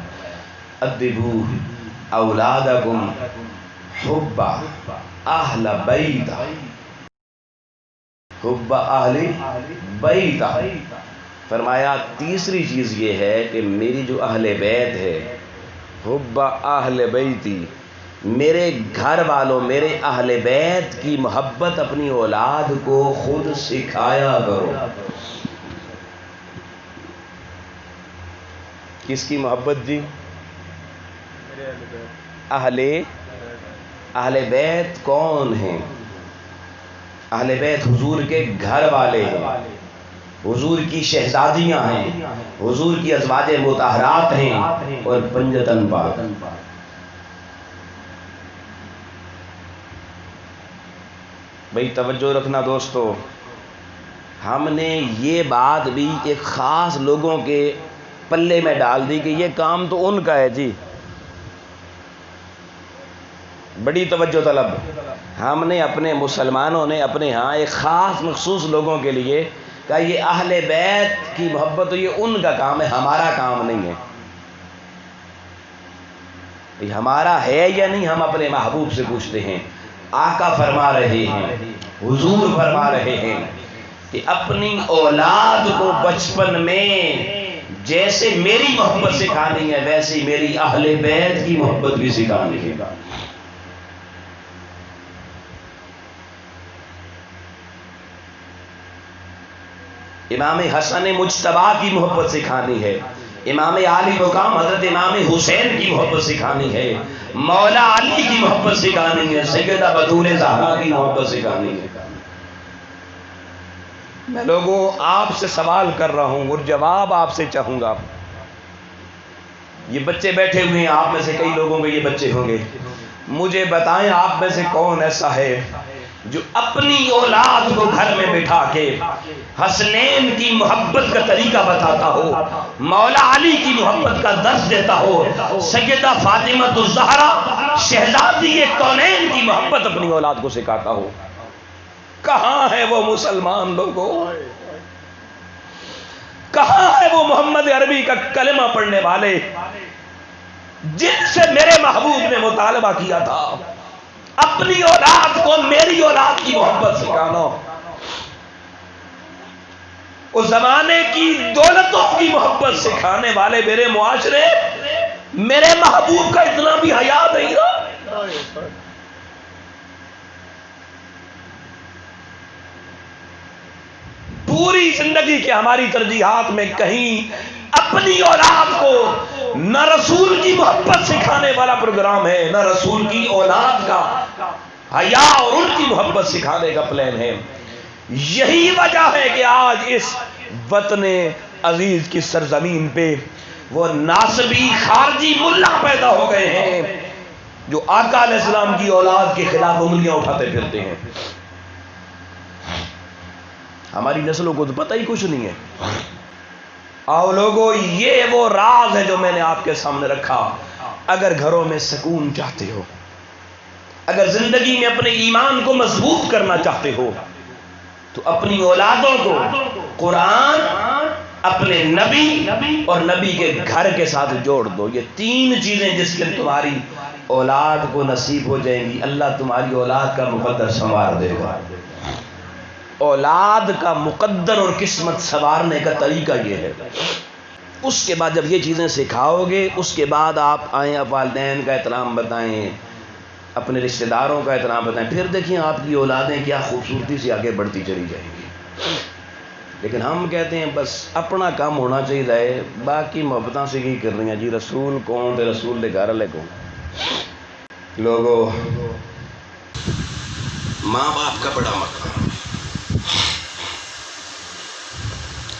ادبوا اولادکم حب اہل بیت، حب اہل بیت۔ فرمایا تیسری چیز یہ ہے کہ میری جو اہل بیت ہے، حب اہل بیتی، میرے گھر والوں، میرے اہل بیت کی محبت اپنی اولاد کو خود سکھایا کرو۔ کس کی محبت جی؟ اہل بیت کون ہیں؟ اہل بیت حضور کے گھر والے ہیں، حضور کی شہزادیاں ہیں، حضور کی ازواج مطہرات ہیں اور پنجتن پاک۔ بھئی توجہ رکھنا دوستو، ہم نے یہ بات بھی ایک خاص لوگوں کے پلے میں ڈال دی کہ یہ کام تو ان کا ہے جی، بڑی توجہ طلب۔ ہم نے اپنے مسلمانوں نے اپنے ہاں ایک خاص مخصوص لوگوں کے لیے کہا یہ اہل بیت کی محبت تو یہ ان کا کام ہے، ہمارا کام نہیں ہے۔ یہ ہمارا ہے یا نہیں، ہم اپنے محبوب سے پوچھتے ہیں۔ آقا فرما رہے ہیں، حضور فرما رہے ہیں کہ اپنی اولاد کو بچپن میں جیسے میری محبت سکھانی ہے ویسے میری اہل بیت کی محبت بھی سکھانی ہے۔ امام حسن مجتبیٰ کی محبت سکھانی ہے، امام عالی مقام حضرت امام حسین کی محبت سکھانی ہے، مولا علی کی محبت سکھانی ہے، سیدہ بطول زہرا کی محبت سکھانی ہے۔ میں لوگوں آپ سے سوال کر رہا ہوں اور جواب آپ سے چاہوں گا۔ یہ بچے بیٹھے ہوئے ہیں، آپ میں سے کئی لوگوں کے یہ بچے ہوں گے، مجھے بتائیں آپ میں سے کون ایسا ہے جو اپنی اولاد کو گھر میں بٹھا کے حسنین کی محبت کا طریقہ بتاتا ہو، مولا علی کی محبت کا درس دیتا ہو، سیدہ فاطمہ الزہرا شہزادی کونین کی محبت اپنی اولاد کو سکھاتا ہو؟ کہاں ہے وہ مسلمان لوگوں؟ کہاں ہے وہ محمد عربی کا کلمہ پڑھنے والے جن سے میرے محبوب نے مطالبہ کیا تھا اپنی اولاد کو میری اولاد کی محبت سکھانا؟ اس زمانے کی دولتوں کی محبت سکھانے والے میرے معاشرے میرے محبوب کا اتنا بھی حیا نہیں رہا۔ پوری زندگی کے ہماری ترجیحات میں کہیں اپنی اولاد کو نہ رسول کی محبت سکھانے والا پروگرام ہے، نہ رسول کی اولاد کا حیا اور ان کی محبت سکھانے کا پلان ہے۔ یہی وجہ ہے کہ آج اس وطن عزیز کی سرزمین پہ وہ ناصبی خارجی ملا پیدا ہو گئے ہیں جو آقا علیہ السلام کی اولاد کے خلاف انگلیاں اٹھاتے پھرتے ہیں۔ ہماری نسلوں کو تو پتہ ہی کچھ نہیں ہے۔ آؤ لوگوں، یہ وہ راز ہے جو میں نے آپ کے سامنے رکھا۔ اگر گھروں میں سکون چاہتے ہو، اگر زندگی میں اپنے ایمان کو مضبوط کرنا چاہتے ہو تو اپنی اولادوں کو قرآن، اپنے نبی اور نبی کے گھر کے ساتھ جوڑ دو۔ یہ تین چیزیں جس کے تمہاری اولاد کو نصیب ہو جائیں گی، اللہ تمہاری اولاد کا مقدر سنوار دے گا۔ اولاد کا مقدر اور قسمت سنوارنے کا طریقہ یہ ہے۔ اس کے بعد جب یہ چیزیں سکھاؤ گے، اس کے بعد آپ آئیں، والدین کا احترام بتائیں، اپنے رشتہ داروں کا احترام بتائیں، پھر دیکھیں آپ کی اولادیں کیا خوبصورتی سے آگے بڑھتی چلی جائیں گی۔ لیکن ہم کہتے ہیں بس اپنا کام ہونا چاہیے، باقی محبتیں سے کی کر رہی ہیں جی، رسول کون تے رسول دے گھر والے کون۔ لوگوں، ماں باپ کا بڑا مقام،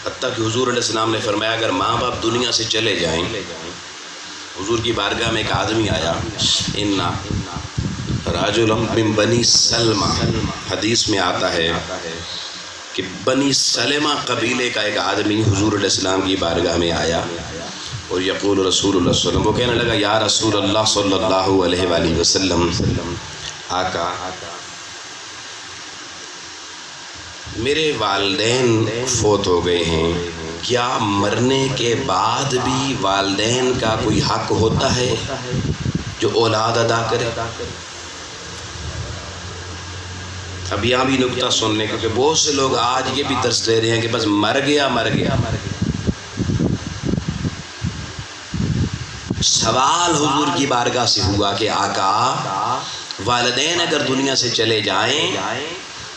حتیٰ کہ حضور علیہ السلام نے فرمایا اگر ماں باپ دنیا سے چلے جائیں، حضور کی بارگاہ میں ایک آدمی آیا، اِنَّا رَجُلًا مِّن بنی سلمہ، حدیث میں آتا ہے کہ بنی سلمہ قبیلے کا ایک آدمی حضور علیہ السلام کی بارگاہ میں آیا اور یقول رسول اللہ صلی اللہ علیہ وسلم، وہ کہنے لگا یا رسول اللہ صلی اللہ علیہ وآلہ وسلم، آقا میرے والدین فوت ہو گئے ہیں، کیا مرنے کے بعد بھی والدین کا کوئی حق ہوتا ہے جو اولاد ادا کرے؟ اب یہاں بھی نکتہ سننے، کیونکہ بہت سے لوگ آج یہ بھی ترس لے رہے ہیں کہ بس مر گیا مر گیا۔ سوال حضور کی بارگاہ سے ہوا کہ آقا والدین اگر دنیا سے چلے جائیں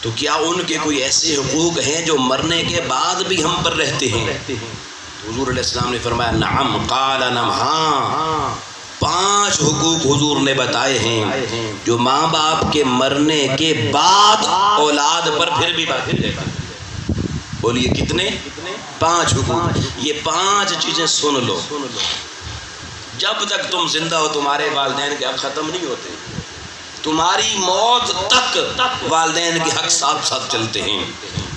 تو کیا ان کے کوئی ایسے حقوق ہیں جو مرنے کے بعد بھی ہم پر رہتے ہیں؟ حضور علیہ السلام نے فرمایا نعم، قال نعم، ہاں 5 حقوق حضور نے بتائے ہیں جو ماں باپ کے مرنے کے بعد اولاد پر پھر بھی باقی رہتے ہیں۔ بولیے کتنے؟ 5 حقوق۔ یہ 5 چیزیں سن لو، جب تک تم زندہ ہو تمہارے والدین کے حق ختم نہیں ہوتے، تمہاری موت تک والدین کے حق ساتھ ساتھ چلتے ہیں۔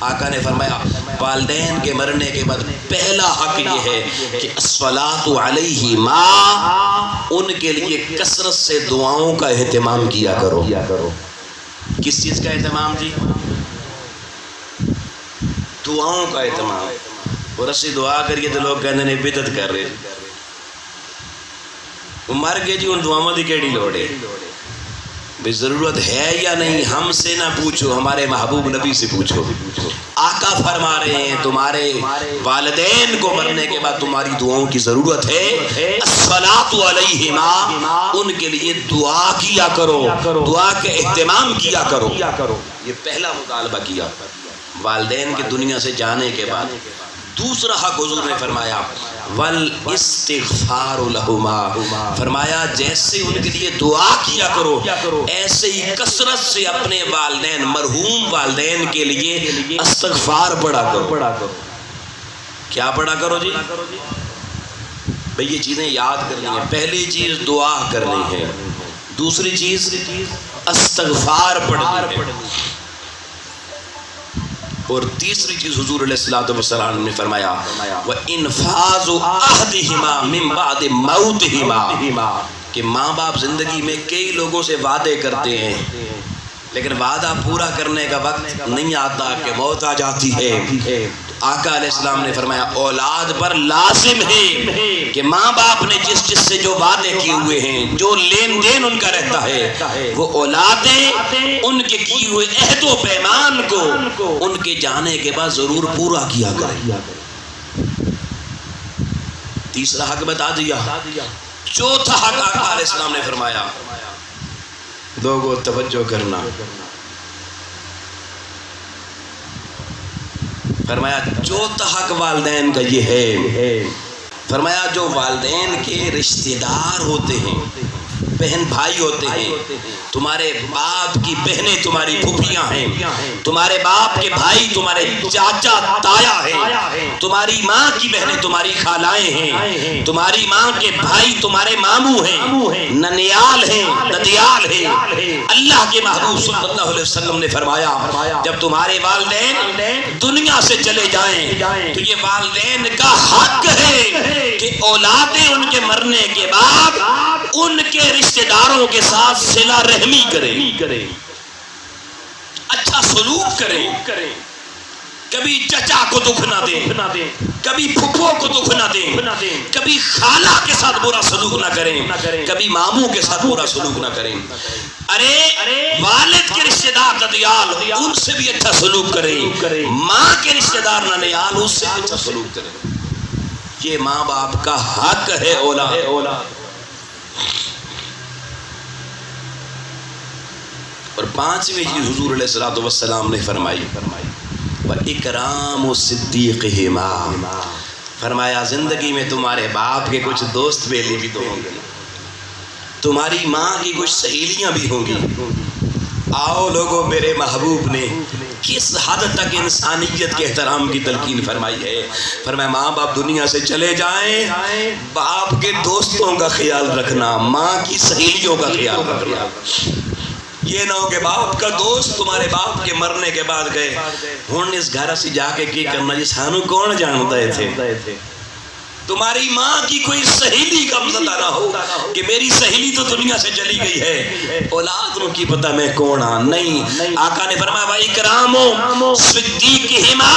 آقا نے فرمایا والدین کے مرنے کے بعد پہلا حق یہ ہے کہ الصلاۃ علیہما، ان کے لیے کثرت سے دعاؤں کا اہتمام کیا کرو۔ کس چیز کا اہتمام جی؟ دعاؤں کا اہتمام۔ اور اسی دعا کریے تو لوگ کہتے ہیں بدعت کر رہے، وہ مر گئے جی، ان دعاؤں دی کیڑی لوڑ ہے؟ بھئی ضرورت ہے یا نہیں ہم سے نہ پوچھو، ہمارے محبوب نبی سے پوچھو۔ آقا فرما رہے ہیں تمہارے والدین کو مرنے کے بعد تمہاری دعاؤں کی ضرورت ہے، الصلاۃ علیہما، ان کے لیے دعا کیا کرو، دعا کے اہتمام کیا کرو۔ یہ پہلا مطالبہ کیا والدین کے دنیا سے جانے کے بعد۔ دوسرا حق حضور نے فرمایا والاستغفار لہما، فرمایا جیسے ان کے لیے دعا کیا کرو ایسے ہی کثرت سے اپنے والدین، مرحوم والدین کے لیے استغفار پڑھا کرو۔ کیا پڑھا کرو جی؟ بھئی یہ چیزیں یاد کرنی ہیں۔ پہلی چیز دعا کرنی ہے، دوسری چیز استغفار پڑھنی ہے، اور تیسری چیز حضور علیہ الصلوۃ والسلام نے فرمایا وَإِنْفَاذُ عَهْدِهِمَا مِنْ بَعْدِ مَوْتِهِمَا، کہ ماں باپ زندگی میں کئی لوگوں سے وعدے کرتے ہیں لیکن وعدہ پورا کرنے کا وقت نہیں آتا کہ موت آ جاتی ہے۔ آقا علیہ السلام نے فرمایا اولاد پر لازم ہے کہ ماں باپ نے جس جس سے جو وعدے کیے ہوئے ہیں، جو لین دین ان کا رہتا ہے، وہ اولادیں ان کے کیے ہوئے عہد و پیمان کو ان کے جانے کے بعد ضرور پورا کیا کریں۔ تیسرا حق بتا دیا۔ چوتھا حق آقا علیہ السلام نے فرمایا، لوگوں توجہ کرنا، فرمایا چوتھا حق والدین کا یہ ہے، فرمایا جو والدین کے رشتہ دار ہوتے ہیں، بہن بھائی ہوتے ہیں، تمہارے باپ کی بہنیں تمہاری پھوپھیاں ہیں، تمہارے باپ کے بھائی تمہارے چاچا تایا ہیں، تمہاری ماں کی بہنیں تمہاری خالائیں ہیں، تمہاری ماں کے بھائی تمہارے ماموں ہیں، ننیال ہیں، ددیال ہیں۔ اللہ کے محبوب صلی اللہ علیہ وسلم نے فرمایا جب تمہارے والدین دنیا سے چلے جائیں تو یہ والدین کا حق ہے کہ اولادیں ان کے مرنے کے بعد ان کے رشتہ داروں کے ساتھ صلہ رحمی کریں، اچھا سلوک کریں، کبھی چچا کو دکھ نہ دیں، کبھی پھپھو کو دکھ نہ دیں، کبھی خالہ کے ساتھ برا سلوک نہ کریں، کبھی ماموں کے ساتھ برا سلوک نہ کریں۔ ارے والد کے رشتہ دار ددیال ان سے بھی اچھا سلوک کریں، ماں کے رشتہ دار ننیال اس سے بھی اچھا سلوک کریں۔ یہ ماں باپ کا حق ہے اولاد۔ اور پانچویں چیز حضور علیہ الصلوۃ والسلام نے فرمائی وَإِكْرَامُ صِدِّيقِهِمَا، فرمایا زندگی میں تمہارے باپ کے کچھ دوست بیلی بھی تو ہوں گے، تمہاری ماں کی کچھ سہیلیاں بھی ہوں گی۔ آؤ لوگوں، میرے محبوب نے کس حد تک انسانیت کے احترام کی تلقین فرمائی ہے۔ فرمایا ماں باپ دنیا سے چلے جائیں، باپ کے دوستوں کا خیال رکھنا، ماں کی سہیلیوں کا خیال رکھنا۔ یہ نہ ہو کہ باپ کا دوست تمہارے باپ کے مرنے کے بعد گئے ہن اس گھر سے جا کے کی کرنا جی سانو کون جانتا ہے تھے، تمہاری ماں کی کوئی سہیلی کا مزدہ نہ ہو کہ میری سہیلی تو دنیا سے چلی گئی ہے، اولاد ان کی پتہ میں کون آن نہیں۔ آقا نے فرمایا وَإِكْرَامُ صِدِّيقِهِمَا،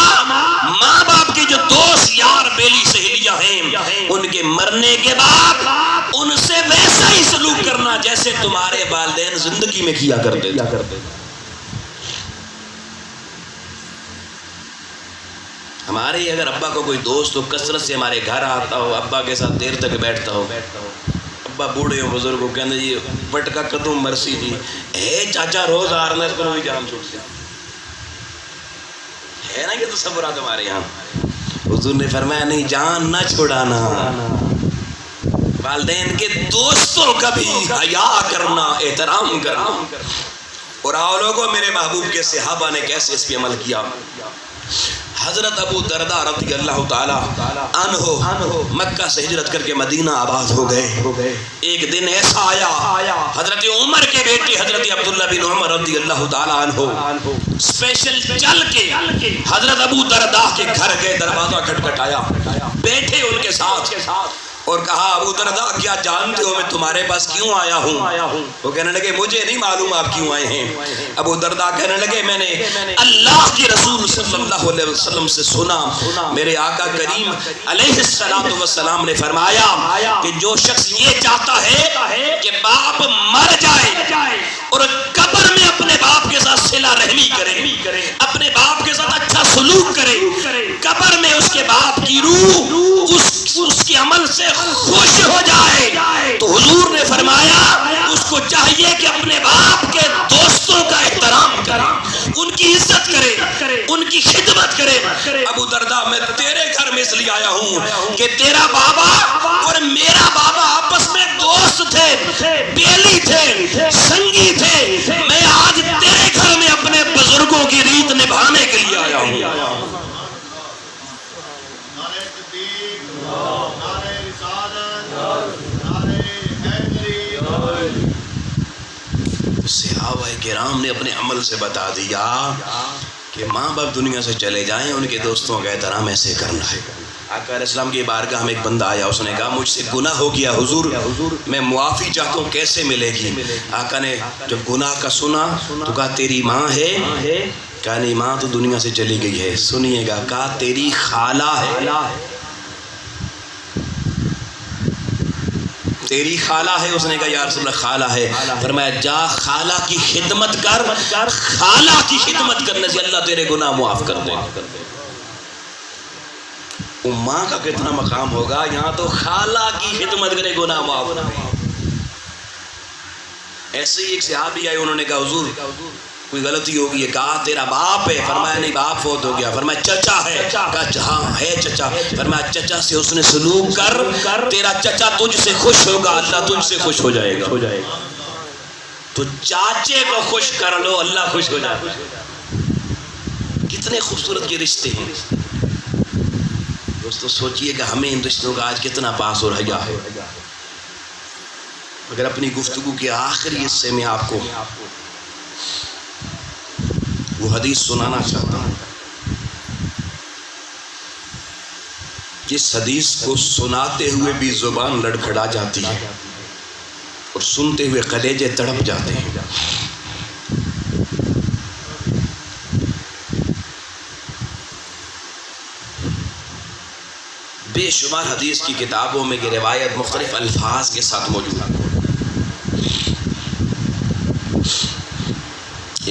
ماں باپ کے جو دوست یار بیلی سہیلیاں ہیں ان کے مرنے کے بعد ان سے ویسا ہی سلوک کرنا جیسے تمہارے والدین زندگی میں کیا کرتے تھے۔ ہمارے اگر ابا کو کوئی دوست ہو کثرت سے ہمارے گھر آتا ہو، ابا کے ساتھ دیر تک بیٹھتا ہو، ابا بوڑھے ہو بزرگ ہو کہنے جی پٹکا قدم مرسی جی اے چاچا روز آ رہا ہے اس کو بھی جام چھوڑ سے ہے نا کہ تصورات ہمارے یہاں۔ حضور نے فرمایا نہیں جان نہ چھوڑانا، والدین کے دوستوں کا بھی حیا کرنا، احترام کرنا۔ اور آؤ لوگوں میرے محبوب کے صحابہ نے کیسے اس پہ عمل کیا۔ حضرت ابو درداء رضی اللہ تعالی عنہ مکہ سے ہجرت کر کے مدینہ آباد ہو گئے۔ ایک دن ایسا آیا حضرت عمر کے بیٹے حضرت عبداللہ بن عمر رضی اللہ تعالی عنہ اسپیشل چل کے حضرت ابو درداء کے گھر گئے، دروازہ کھٹکھٹایا، بیٹھے ان کے ساتھ اور کہا ابو درداء کیا جانتے ہو میں تمہارے پاس کیوں آیا ہوں؟ وہ کہنے لگے مجھے نہیں معلوم آپ کیوں آئے ہیں۔ ابو درداء کہنے لگے میں نے اللہ کے رسول صلی اللہ علیہ وسلم سے سنا، میرے آقا کریم علیہ السلام نے فرمایا کہ جو شخص یہ چاہتا ہے کہ باپ مر جائے اور قبر میں اپنے باپ کے ساتھ صلہ رحمی کرے، اپنے باپ کے ساتھ اچھا سلوک کرے، قبر میں اس کے باپ کی روح اس کے عمل سے خوش ہو جائے، تو حضور نے فرمایا اس کو چاہیے کہ اپنے باپ کے دوستوں کا احترام کرے، ان کی عزت کرے، ان کی خدمت کرے۔ ابو درداء میں تیرے گھر میں اس لیے آیا ہوں کہ تیرا بابا اور میرا بابا آپس میں دوست تھے، بیلی تھے، سنگی تھے، میں آج تیرے گھر میں اپنے بزرگوں کی ریت نبھانے کے لیے آیا ہوں۔ صحابہ کرام نے اپنے عمل سے بتا دیا کہ ماں باپ دنیا سے چلے جائیں ان کے دوستوں کا احترام ایسے کرنا ہے۔ آقا علیہ السلام کی بارگاہ میں ایک بندہ آیا، اس نے کہا مجھ سے گناہ ہو گیا حضور، میں معافی چاہتا ہوں، کیسے ملے گی؟ آقا نے جب گناہ کا سنا تو کہا تیری ماں ہے؟ کہا نہیں ماں تو دنیا سے چلی گئی ہے۔ سنیے گا، کہا تیری خالہ ہے؟ تیری خالہ ہے؟ اس نے کہا یا رسول اللہ خالہ ہے۔ فرمایا جا خالہ کی خدمت کر، خالہ کی خدمت کرنے سے اللہ تیرے گناہ معاف کر دے۔ ماں کا کتنا مقام ہوگا، یہاں تو خالہ کی خدمت کرے گناہ معاف کر دے۔ ایسے ہی ایک صحابی آئے، انہوں نے کہا حضور کوئی غلطی ہوگی ہے، کہا تیرا باپ ہے؟ فرمایا نہیں باپ فوت ہو گیا۔ فرمایا چچا ہے؟ کہا ہاں ہے چچا۔ فرمایا چچا سے اس نے سلوک کر، تیرا چچا تجھ سے خوش ہوگا، اللہ تجھ سے خوش ہو جائے گا۔ تو چاچے کو خوش کر لو، اللہ خوش ہو جائے گا۔ کتنے خوبصورت یہ رشتے ہیں دوستو، سوچئے کہ ہمیں ان رشتوں کا آج کتنا پاس اور حیا ہے۔ اگر اپنی گفتگو کے آخری حصے میں آپ کو وہ حدیث سنانا چاہتا ہوں، جس حدیث کو سناتے ہوئے بھی زبان لڑکھڑا جاتی ہے اور سنتے ہوئے کلیجے تڑپ جاتے ہیں۔ بے شمار حدیث کی کتابوں میں یہ روایت مختلف الفاظ کے ساتھ موجود ہے۔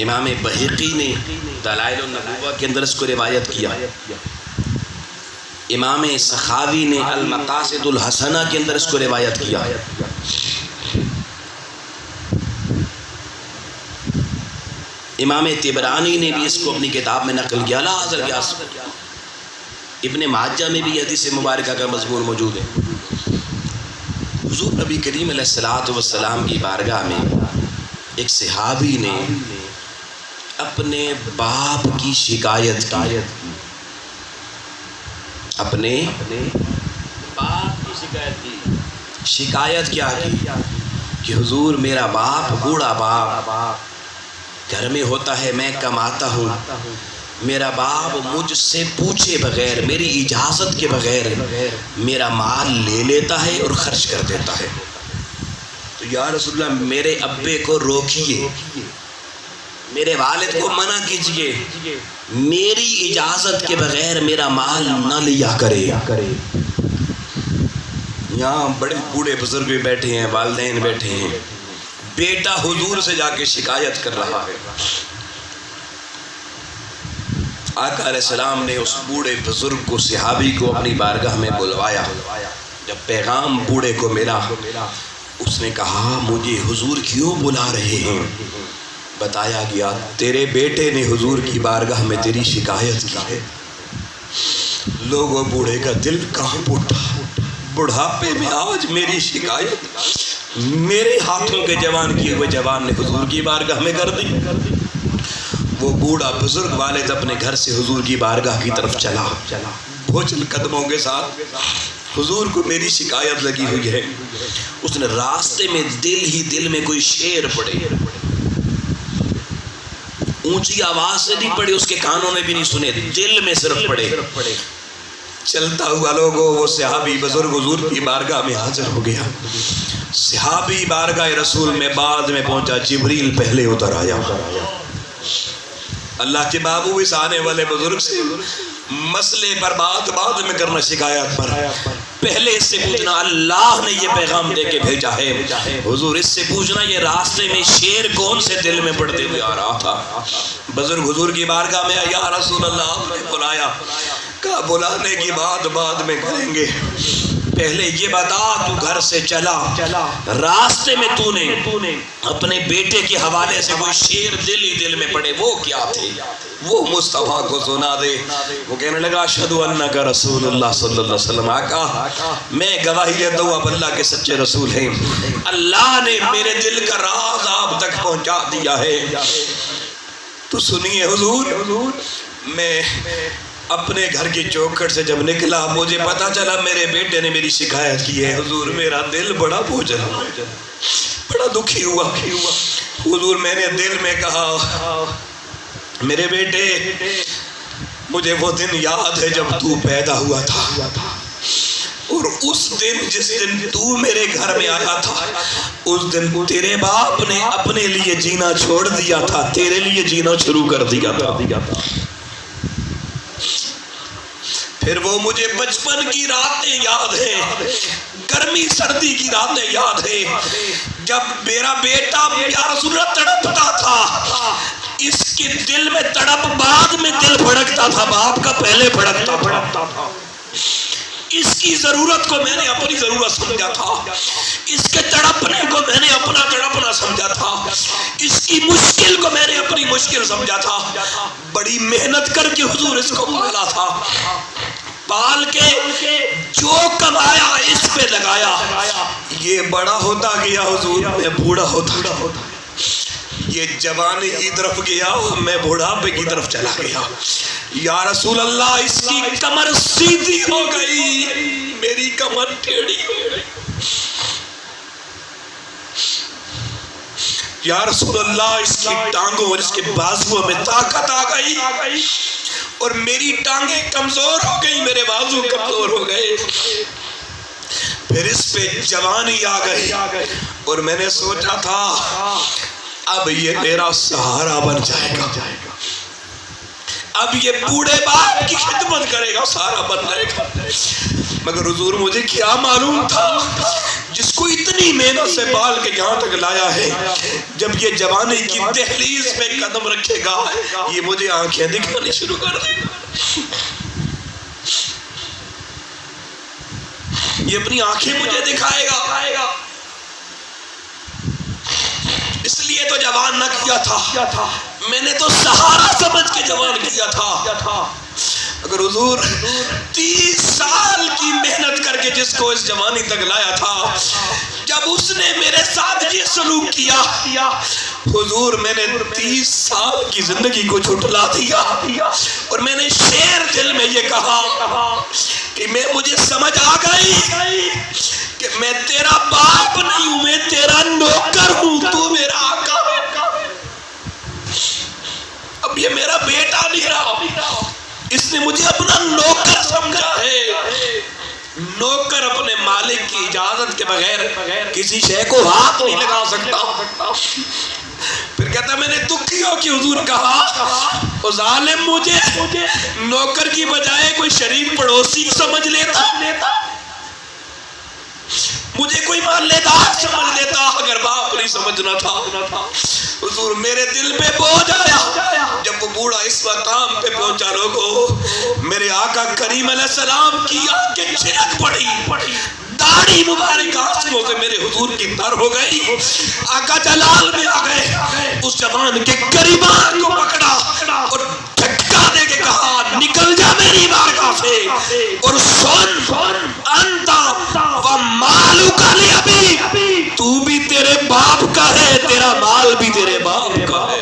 امام بہقی نے دلائل النبوہ کے اندر اس کو روایت کیا، امام سخاوی نے المقاصد الحسنہ کے اندر اس کو روایت کیا، امام طبرانی نے بھی اس کو اپنی کتاب میں نقل کیا، ابن ماجہ میں بھی حدیث مبارکہ کا مضمون موجود ہے۔ حضور نبی کریم علیہ السلام کی بارگاہ میں ایک صحابی نے اپنے باپ کی شکایت کی، اپنے باپ کی شکایت کی۔ شکایت کیا کی کہ حضور میرا باپ، بوڑھا باپ گھر میں ہوتا ہے، میں کماتا ہوں، میرا باپ مجھ سے پوچھے بغیر، میری اجازت کے بغیر میرا مال لے لیتا ہے اور خرچ کر دیتا ہے، تو یا رسول اللہ میرے ابے کو روکیے، میرے والد کو منع کیجئے، میری اجازت کے بغیر میرا مال نہ لیا کرے۔ یہاں بڑے بوڑھے بزرگ بھی بیٹھے ہیں، والدین بیٹھے ہیں، بیٹا حضور سے جا کے شکایت کر رہا ہے۔ آقا علیہ السلام نے اس بوڑھے بزرگ کو، صحابی کو اپنی بارگاہ میں بلوایا۔ جب پیغام بوڑھے کو ملا، اس نے کہا مجھے حضور کیوں بلا رہے ہیں؟ بتایا گیا تیرے بیٹے نے حضور کی بارگاہ میں تیری شکایت کی ہے۔ لوگوں بوڑھے کا دل کانپ اٹھا، بڑھاپے میں آج میری شکایت میرے ہاتھوں کے جوان کیے ہوئے جوان نے حضور کی بارگاہ میں کر دی۔ وہ بوڑھا بزرگ والد اپنے گھر سے حضور کی بارگاہ کی طرف چلا، بھوچل قدموں کے ساتھ، حضور کو میری شکایت لگی ہوئی ہے۔ اس نے راستے میں دل ہی دل میں کوئی شعر پڑھے، اونچی آواز سے نہیں پڑھے، اس کے کانوں میں بھی نہیں سنے، دل میں صرف پڑھے۔ چلتا ہوا لوگوں وہ صحابی بزرگ حضور کی بارگاہ میں حاضر ہو گیا۔ صحابی بارگاہ رسول میں بعد میں پہنچا، جبریل پہلے اتر آیا۔ اللہ کے بابو اس آنے والے بزرگ سے مسئلے پر بعد میں کرنا، شکایت پر پہلے اس سے پوچھنا اللہ نے یہ پیغام دے کے بھیجا ہے، حضور اس سے پوچھنا یہ راستے میں شعر کون سے دل میں پڑھتے ہوئے آ رہا تھا۔ بزرگ حضور کی بارگاہ میں یا رسول اللہ آپ نے بلایا، کہا بلانے کی بات بعد میں کریں گے، پہلے یہ بتا تو گھر سے چلا، راستے میں تو نے اپنے بیٹے کے حوالے سے کوئی شعر دل ہی دل میں پڑے، وہ کیا تھے؟ وہ مصطفیٰ کو سنا دے۔ وہ کہنے لگا اشہدو انک رسول اللہ صلی اللہ علیہ وسلم، آقا میں گواہی دیتا ہوں آپ اللہ کے سچے رسول ہیں، اللہ نے میرے دل کا راز آپ تک پہنچا دیا ہے۔ تو سنیے حضور، میں اپنے گھر کی چوکھٹ سے جب نکلا مجھے پتا چلا میرے بیٹے نے میری شکایت کی ہے، حضور میرا دل بڑا بوجھل ہوا، بڑا دکھی ہوا۔ حضور میں نے دل میں کہا میرے بیٹے مجھے وہ دن یاد ہے جب تو پیدا ہوا تھا، اور اس دن جس دن تو میرے گھر میں آیا تھا اس دن تیرے باپ نے اپنے لیے جینا چھوڑ دیا تھا، تیرے لیے جینا شروع کر دیا تھا۔ پھر وہ مجھے بچپن کی راتیں یاد ہیں، گرمی سردی کی راتیں یاد ہیں، جب میرا بیٹا یا رسول اللہ تڑپتا تھا، اس کے دل میں تڑپ بعد میں دل بھڑکتا تھا، باپ کا پہلے بھڑکتا تھا۔ اس کی ضرورت کو میں نے اپنی ضرورت سمجھا تھا، اس کے تڑپنے کو میں نے اپنا تڑپنا سمجھا تھا، اس کی مشکل کو میں نے اپنی مشکل سمجھا تھا۔ بڑی محنت کر کے حضور اس کو پالا تھا، پال کے جو کمایا اس پہ لگایا، یہ بڑا ہوتا گیا حضور میں بوڑھا ہوتا گیا، یہ جوانی کی طرف گیا میں بوڑھاپے کی طرف چلا گیا۔ یا رسول اللہ اس کی کمر سیدھی ہو گئی، میری کمر ٹیڑھی ہو گئی۔ یا رسول اللہ اس کی ٹانگوں اور اس کے بازوؤں میں طاقت آ گئی، اور میری ٹانگیں کمزور ہو گئی، میرے بازو کمزور ہو گئے۔ پھر اس پہ جوانی آ گئی، اور میں نے سوچا تھا اب یہ میرا سہارا بن جائے گا، اب یہ بوڑھے باپ کی خدمت کرے گا، سہارا بن جائے گا۔ مگر حضور مجھے کیا معلوم تھا جس کو اتنی محنت سے پال کے یہاں تک لایا ہے، جب یہ جوانی کی دہلیز میں قدم رکھے گا یہ مجھے آنکھیں دکھانی شروع کر دے گا، یہ اپنی آنکھیں مجھے دکھائے گا۔ اس لیے تو جوان نہ کیا تھا، میں نے تو سہارا سمجھ کے جوان کیا تھا۔ اگر حضور 30 سال کی محنت کر کے جس کو اس جوانی تک لایا تھا، جب اس نے میرے ساتھ یہ سلوک کیا، حضور میں نے 30 سال کی زندگی کو جھٹلا دیا، اور میں نے شعر دل میں یہ کہا کہ مجھے سمجھ آ گئی کہ میں تیرا باپ نہیں ہوں، میں تیرا نوکر ہوں، تو میرا آقا ہے۔ اب اب یہ میرا بیٹا نہیں رہا، اس نے مجھے اپنا نوکر سمجھا ہے۔ نوکر اپنے مالک کی اجازت کے بغیر کسی شے کو ہاتھ نہیں لگا سکتا۔ پھر کہتا میں نے دکھیوں کی حضور کہا وہ ظالم مجھے نوکر کی بجائے کوئی شریف پڑوسی سمجھ لیتا، مجھے کوئی محلے دار سمجھ لیتا اگر باپ نہیں سمجھنا تھا۔ حضور میرے دل پہ بوجھ آیا جب وہ بوڑھا اس مقام پہ پہنچا۔ لوگوں میرے آقا کریم علیہ السلام کی آنکھیں چھلک پڑی، داڑھی مبارک آنسوں سے میرے حضور کی تر ہو گئی۔ آقا جلال میں آ گئے، اس جوان کے گریبان کو پکڑا اور جھٹکا دے کے کہا نکل جا میری بارگاہ سے اور سن انتا و مالک لابی، تو بھی تیرے باپ کا ہے، تیرا مال بھی تیرے باپ کا ہے۔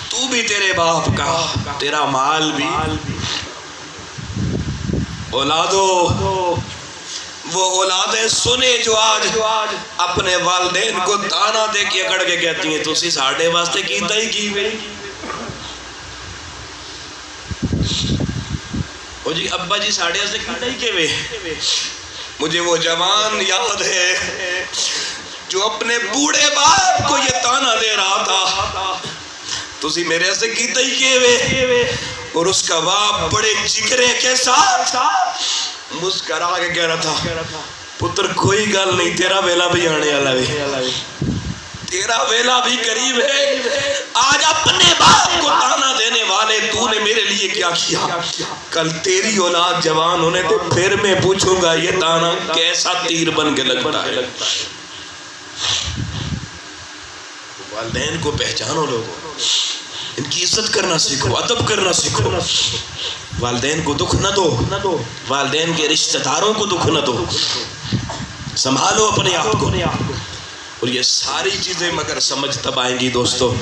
تو بھی تیرے باپ کا، تیرا مال بھی۔ اولادو وہ اولادیں سنے جو آج اپنے والدین کو تانا دے کے اکڑ کے کہتی ہیں تسی ساڑھے واسطے کیتا ہی کی وے۔ او جی ابا جی ساڑھے واسطے کیتا ہی کے وے۔ مجھے وہ جوان یاد ہے جو اپنے بوڑھے باپ کو یہ تانا دے رہا تھا تسی میرے سے کیتا ہی کے وے، اور اس کا باپ بڑے جگرے کے ساتھ مسکرا کے کہہ رہا تھا پتر کوئی گل نہیں، تیرا ویلا بھی آنے والا ہے، تیرا ویلا بھی قریب ہے۔ آج اپنے باپ کو تانا دینے والے تو نے میرے لیے کیا کیا، کل تیری اولاد جوان ہونے تو پھر میں پوچھوں گا یہ تانا کیسا تیر بن کے لگتا ہے۔ والدین کو پہچانو لوگوں، ان کی عزت کرنا سیکھو، ادب کرنا سیکھو، والدین کو دکھ نہ دو، والدین کے رشتہ داروں کو دکھ نہ دو، سنبھالو اپنے آپ کو۔ اور یہ ساری چیزیں مگر سمجھ تب آئیں گی دوستو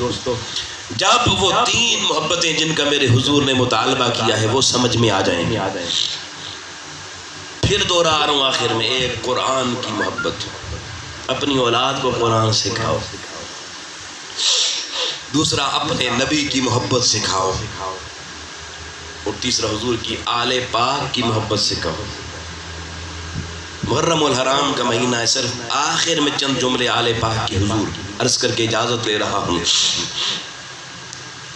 جب وہ تین محبتیں جن کا میرے حضور نے مطالبہ کیا ہے وہ سمجھ میں آ جائیں گی۔ پھر دوہرا رہا ہوں آخر میں، ایک قرآن کی محبت، اپنی اولاد کو قرآن سکھاؤ، دوسرا اپنے نبی کی محبت سکھاؤ، اور تیسرا حضور کی آل پاک کی محبت سکھاؤ۔ محرم الحرام کا مہینہ ہے، صرف آخر میں چند جملے آل پاک کی حضور عرض کر کے اجازت لے رہا ہوں۔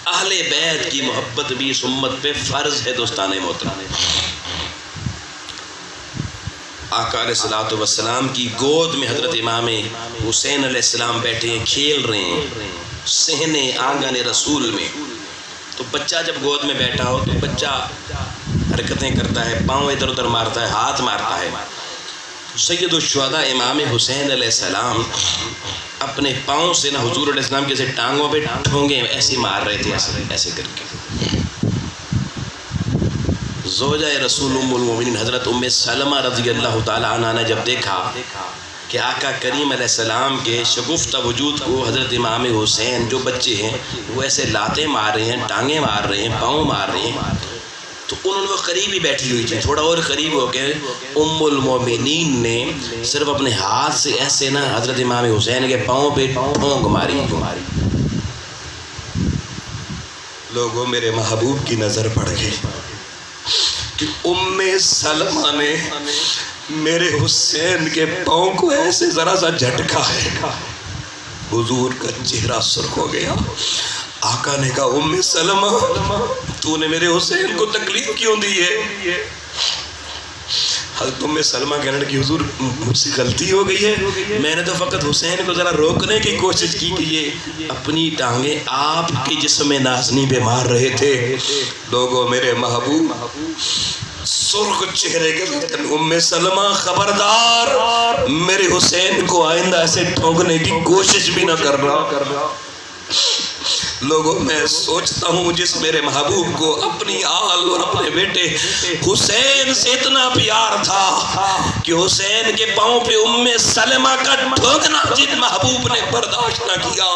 اہل بیت کی محبت بھی اس امت پہ فرض ہے دوستان محترم۔ آقا علیہ الصلوۃ والسلام کی گود میں حضرت امام حسین علیہ السلام بیٹھے ہیں، کھیل رہے ہیں صحن آنگن رسول میں۔ تو بچہ جب گود میں بیٹھا ہو تو بچہ حرکتیں کرتا ہے، پاؤں ادھر ادھر مارتا ہے، ہاتھ مارتا ہے۔ سید الشہداء امام حسین علیہ السلام اپنے پاؤں سے نہ حضور علیہ السلام کے ٹانگوں پہ ٹھونگے ایسے مار رہے تھے، ایسے کر کے۔ زوجہ رسول ام المومنین حضرت ام سلمہ رضی اللہ تعالی عنہ نے جب دیکھا کہ آقا کریم علیہ السلام کے شگفتہ وجود کو حضرت امام حسین جو بچے ہیں وہ ایسے لاتیں مار رہے ہیں، ٹانگیں مار رہے ہیں، پاؤں مار رہے ہیں، تو انہوں نے وہ قریب ہی بیٹھی ہوئی تھی، تھوڑا اور قریب ہو کے ام المومنین نے صرف اپنے ہاتھ سے ایسے نا حضرت امام حسین کے پاؤں پہ ٹھونگ ماری۔ لوگوں میرے محبوب کی نظر پڑ گئی کہ ام سلمہ نے میرے حسین کے پاؤں کو ایسے ذرا سا جھٹکا ہے، حضور کا چہرہ سرخ ہو گیا۔ آقا نے کہا ام سلمہ تو نے میرے حسین کو تکلیف کیوں دی ہے؟ حضرت ام سلمہ کہنے لگی حضور مجھ سے غلطی ہو گئی ہے، میں نے تو فقط حسین کو ذرا روکنے کی کوشش کی کہ یہ اپنی ٹانگیں آپ کے جسم نازنی پہ مار رہے تھے۔ لوگوں میرے محبوب سرخ چہرے کے ساتھ ام سلمہ خبردار میرے حسین کو آئندہ ایسے ٹھونکنے کی کوشش بھی نہ کرنا۔ لوگوں میں سوچتا ہوں جس میرے محبوب کو اپنی آل اور اپنے بیٹے حسین سے اتنا پیار تھا کہ حسین کے پاؤں پہ ام سلمہ کا ٹھونکنا جن محبوب نے برداشت نہ کیا،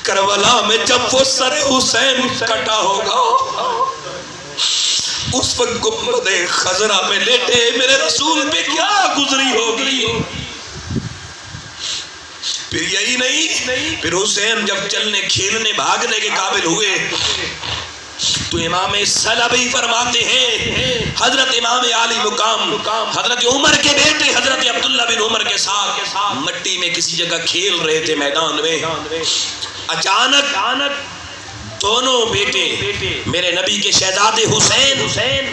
کربلا میں جب وہ سر حسین کٹا ہوگا اس وقت گنبد خضرا میں لیٹے میرے رسول پہ کیا گزری ہوگی۔ پھر یہی نہیں، پھر حسین جب چلنے کھیلنے بھاگنے کے قابل ہوئے تو امام سلبی فرماتے ہیں حضرت امام عالی مقام حضرت عمر کے بیٹے حضرت عبداللہ بن عمر کے ساتھ مٹی میں کسی جگہ کھیل رہے تھے میدان میں، اچانک دونوں بیٹے میرے نبی کے شہزادے حسین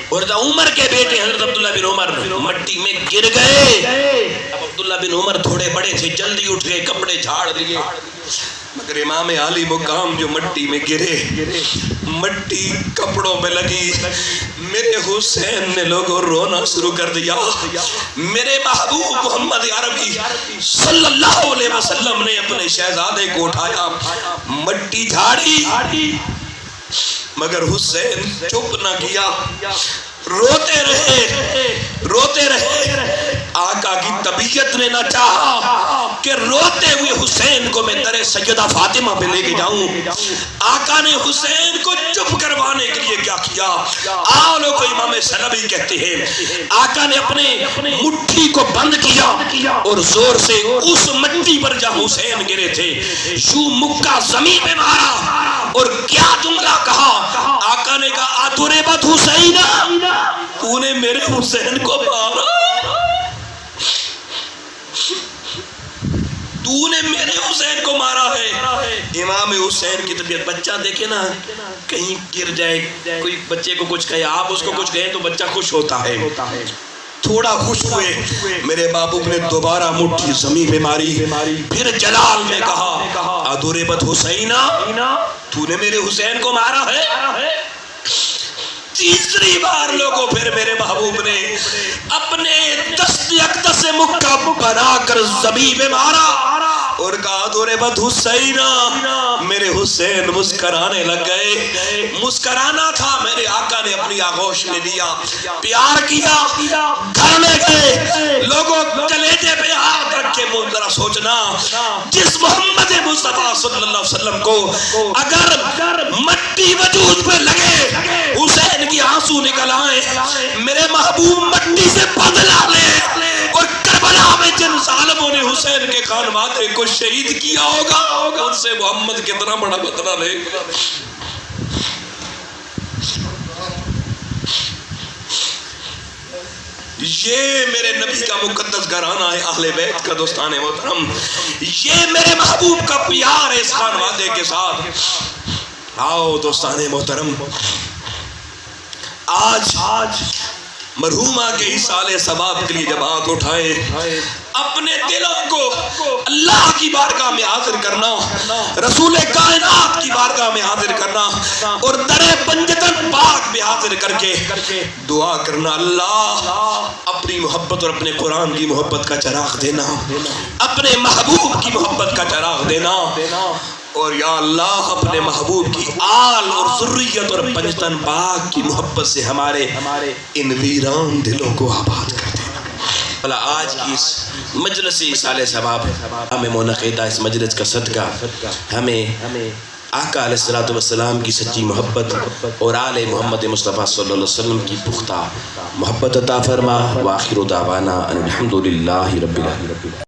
اور عمر کے بیٹے حضرت عبداللہ بن عمر مٹی میں گر گئے۔ اب عبداللہ بن عمر تھوڑے بڑے تھے، جلدی اٹھ گئے، کپڑے جھاڑ دیے، مگر امام عالی مقام جو مٹی میں گرے، مٹی کپڑوں میں لگی، میرے حسین نے لوگوں رونا شروع کر دیا۔ میرے محبوب محمد عربی صلی اللہ علیہ وسلم نے اپنے شہزادے کو اٹھایا، مٹی جھاڑی، مگر حسین چپ نہ کیا، روتے رہے۔ آقا کی طبیعت نے نہ چاہا کہ روتے ہوئے حسین کو میں در سیدہ فاطمہ پہ لے کے جاؤں۔ آقا نے حسین کو چپ کروانے کے لیے کیا کیا؟ آؤ لوگ امام سلبی کہتے ہیں آقا نے اپنے مٹھی کو بند کیا اور زور سے اس مٹی پر جہاں حسین گرے تھے یوں مکہ زمین پہ مارا، اور کیا جملہ کہا؟ آقا نے کہا اَضُرِبَتْ حُسَيْنَ، تو نے میرے حسین کو مارا، تو نے میرے حسین کو مارا ہے۔ امام حسین کی طبیعت، بچہ دیکھے نا کہیں گر جائے، کوئی بچے کو کچھ کہے، آپ اس کو کچھ کہیں تو بچہ خوش ہوتا ہے، تھوڑا خوش ہوئے۔ میرے محبوب نے دوبارہ مٹھی زمین پہ ماری، پھر جلال میں کہا اَضُرِبَتْ حُسَيْنَ، تو نے میرے حسین کو مارا ہے۔ تیسری بار لوگوں پھر میرے محبوب نے اپنے دست اقدس سے مکہ بنا کر زمین پہ مارا اور کہا اَضُرِبَتْ حُسَيْنَ، میرے حسین مسکرانے لگ گئے۔ مسکرانا تھا، میرے آقا نے اپنی آغوش میں لیا، پیار کیا، گھر میں گئے، لوگوں کلیجے پہ ہاتھ رکھ کے ذرا سوچنا، جس محمد مصطفیٰ صلی اللہ علیہ وسلم کو اگر مٹی وجود پہ لگے، حسین کی آنسو نکل آئے، میرے محبوب مٹی سے بدلہ لے، اور کربلا میں جن ظالموں نے حسین کے خانوادے کو شہید کیا ہوگا ان سے محمد کتنا بڑا بدلہ لے گا۔ یہ میرے نبی کا مقدس گھرانہ ہے، اہل بیت کا دوستان محترم، یہ میرے محبوب کا پیار ہے اس خانوادے کے ساتھ۔ آؤ دوستان محترم، آج مرحومہ کے حصال ثواب کے لیے جب ہاتھ اٹھائے، اپنے دلوں کو اللہ کی بارگاہ میں حاضر کرنا، رسول کائنات کی بارگاہ میں حاضر کرنا، اور در پنجتن پاک میں حاضر کر کے دعا کرنا، اللہ اپنی محبت اور اپنے قرآن کی محبت کا چراغ دینا، اپنے محبوب کی محبت کا چراغ دینا، اور یا اللہ اپنے محبوب کی آل اور ذریت اور پنجتن پاک کی محبت سے ہمارے ان ویران دلوں کو آباد کر دینا۔ بھلا آج کی اس مجلس حصال ثواب ہمیں منعقدہ اس مجلس کا صدقہ ہمیں آقا علیہ السلام کی سچی محبت اور آل محمد مصطفیٰ صلی اللہ علیہ وسلم کی پختہ محبت عطا فرما۔ وآخر دعوانا ان الحمدللہ رب العالمین۔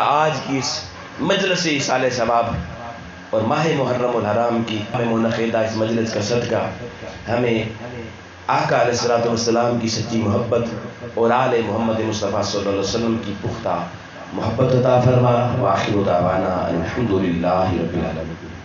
آج کی اس مجلس ایصال ثواب اور ماہ محرم الحرام کی منعقدہ اس مجلس کا صدقہ ہمیں آقا علیہ الصلوۃ والسلام کی سچی محبت اور آل محمد مصطفیٰ صلی اللہ علیہ وسلم کی پختہ محبت عطا فرما۔ وآخر دعوانا الحمدللہ رب العالمین۔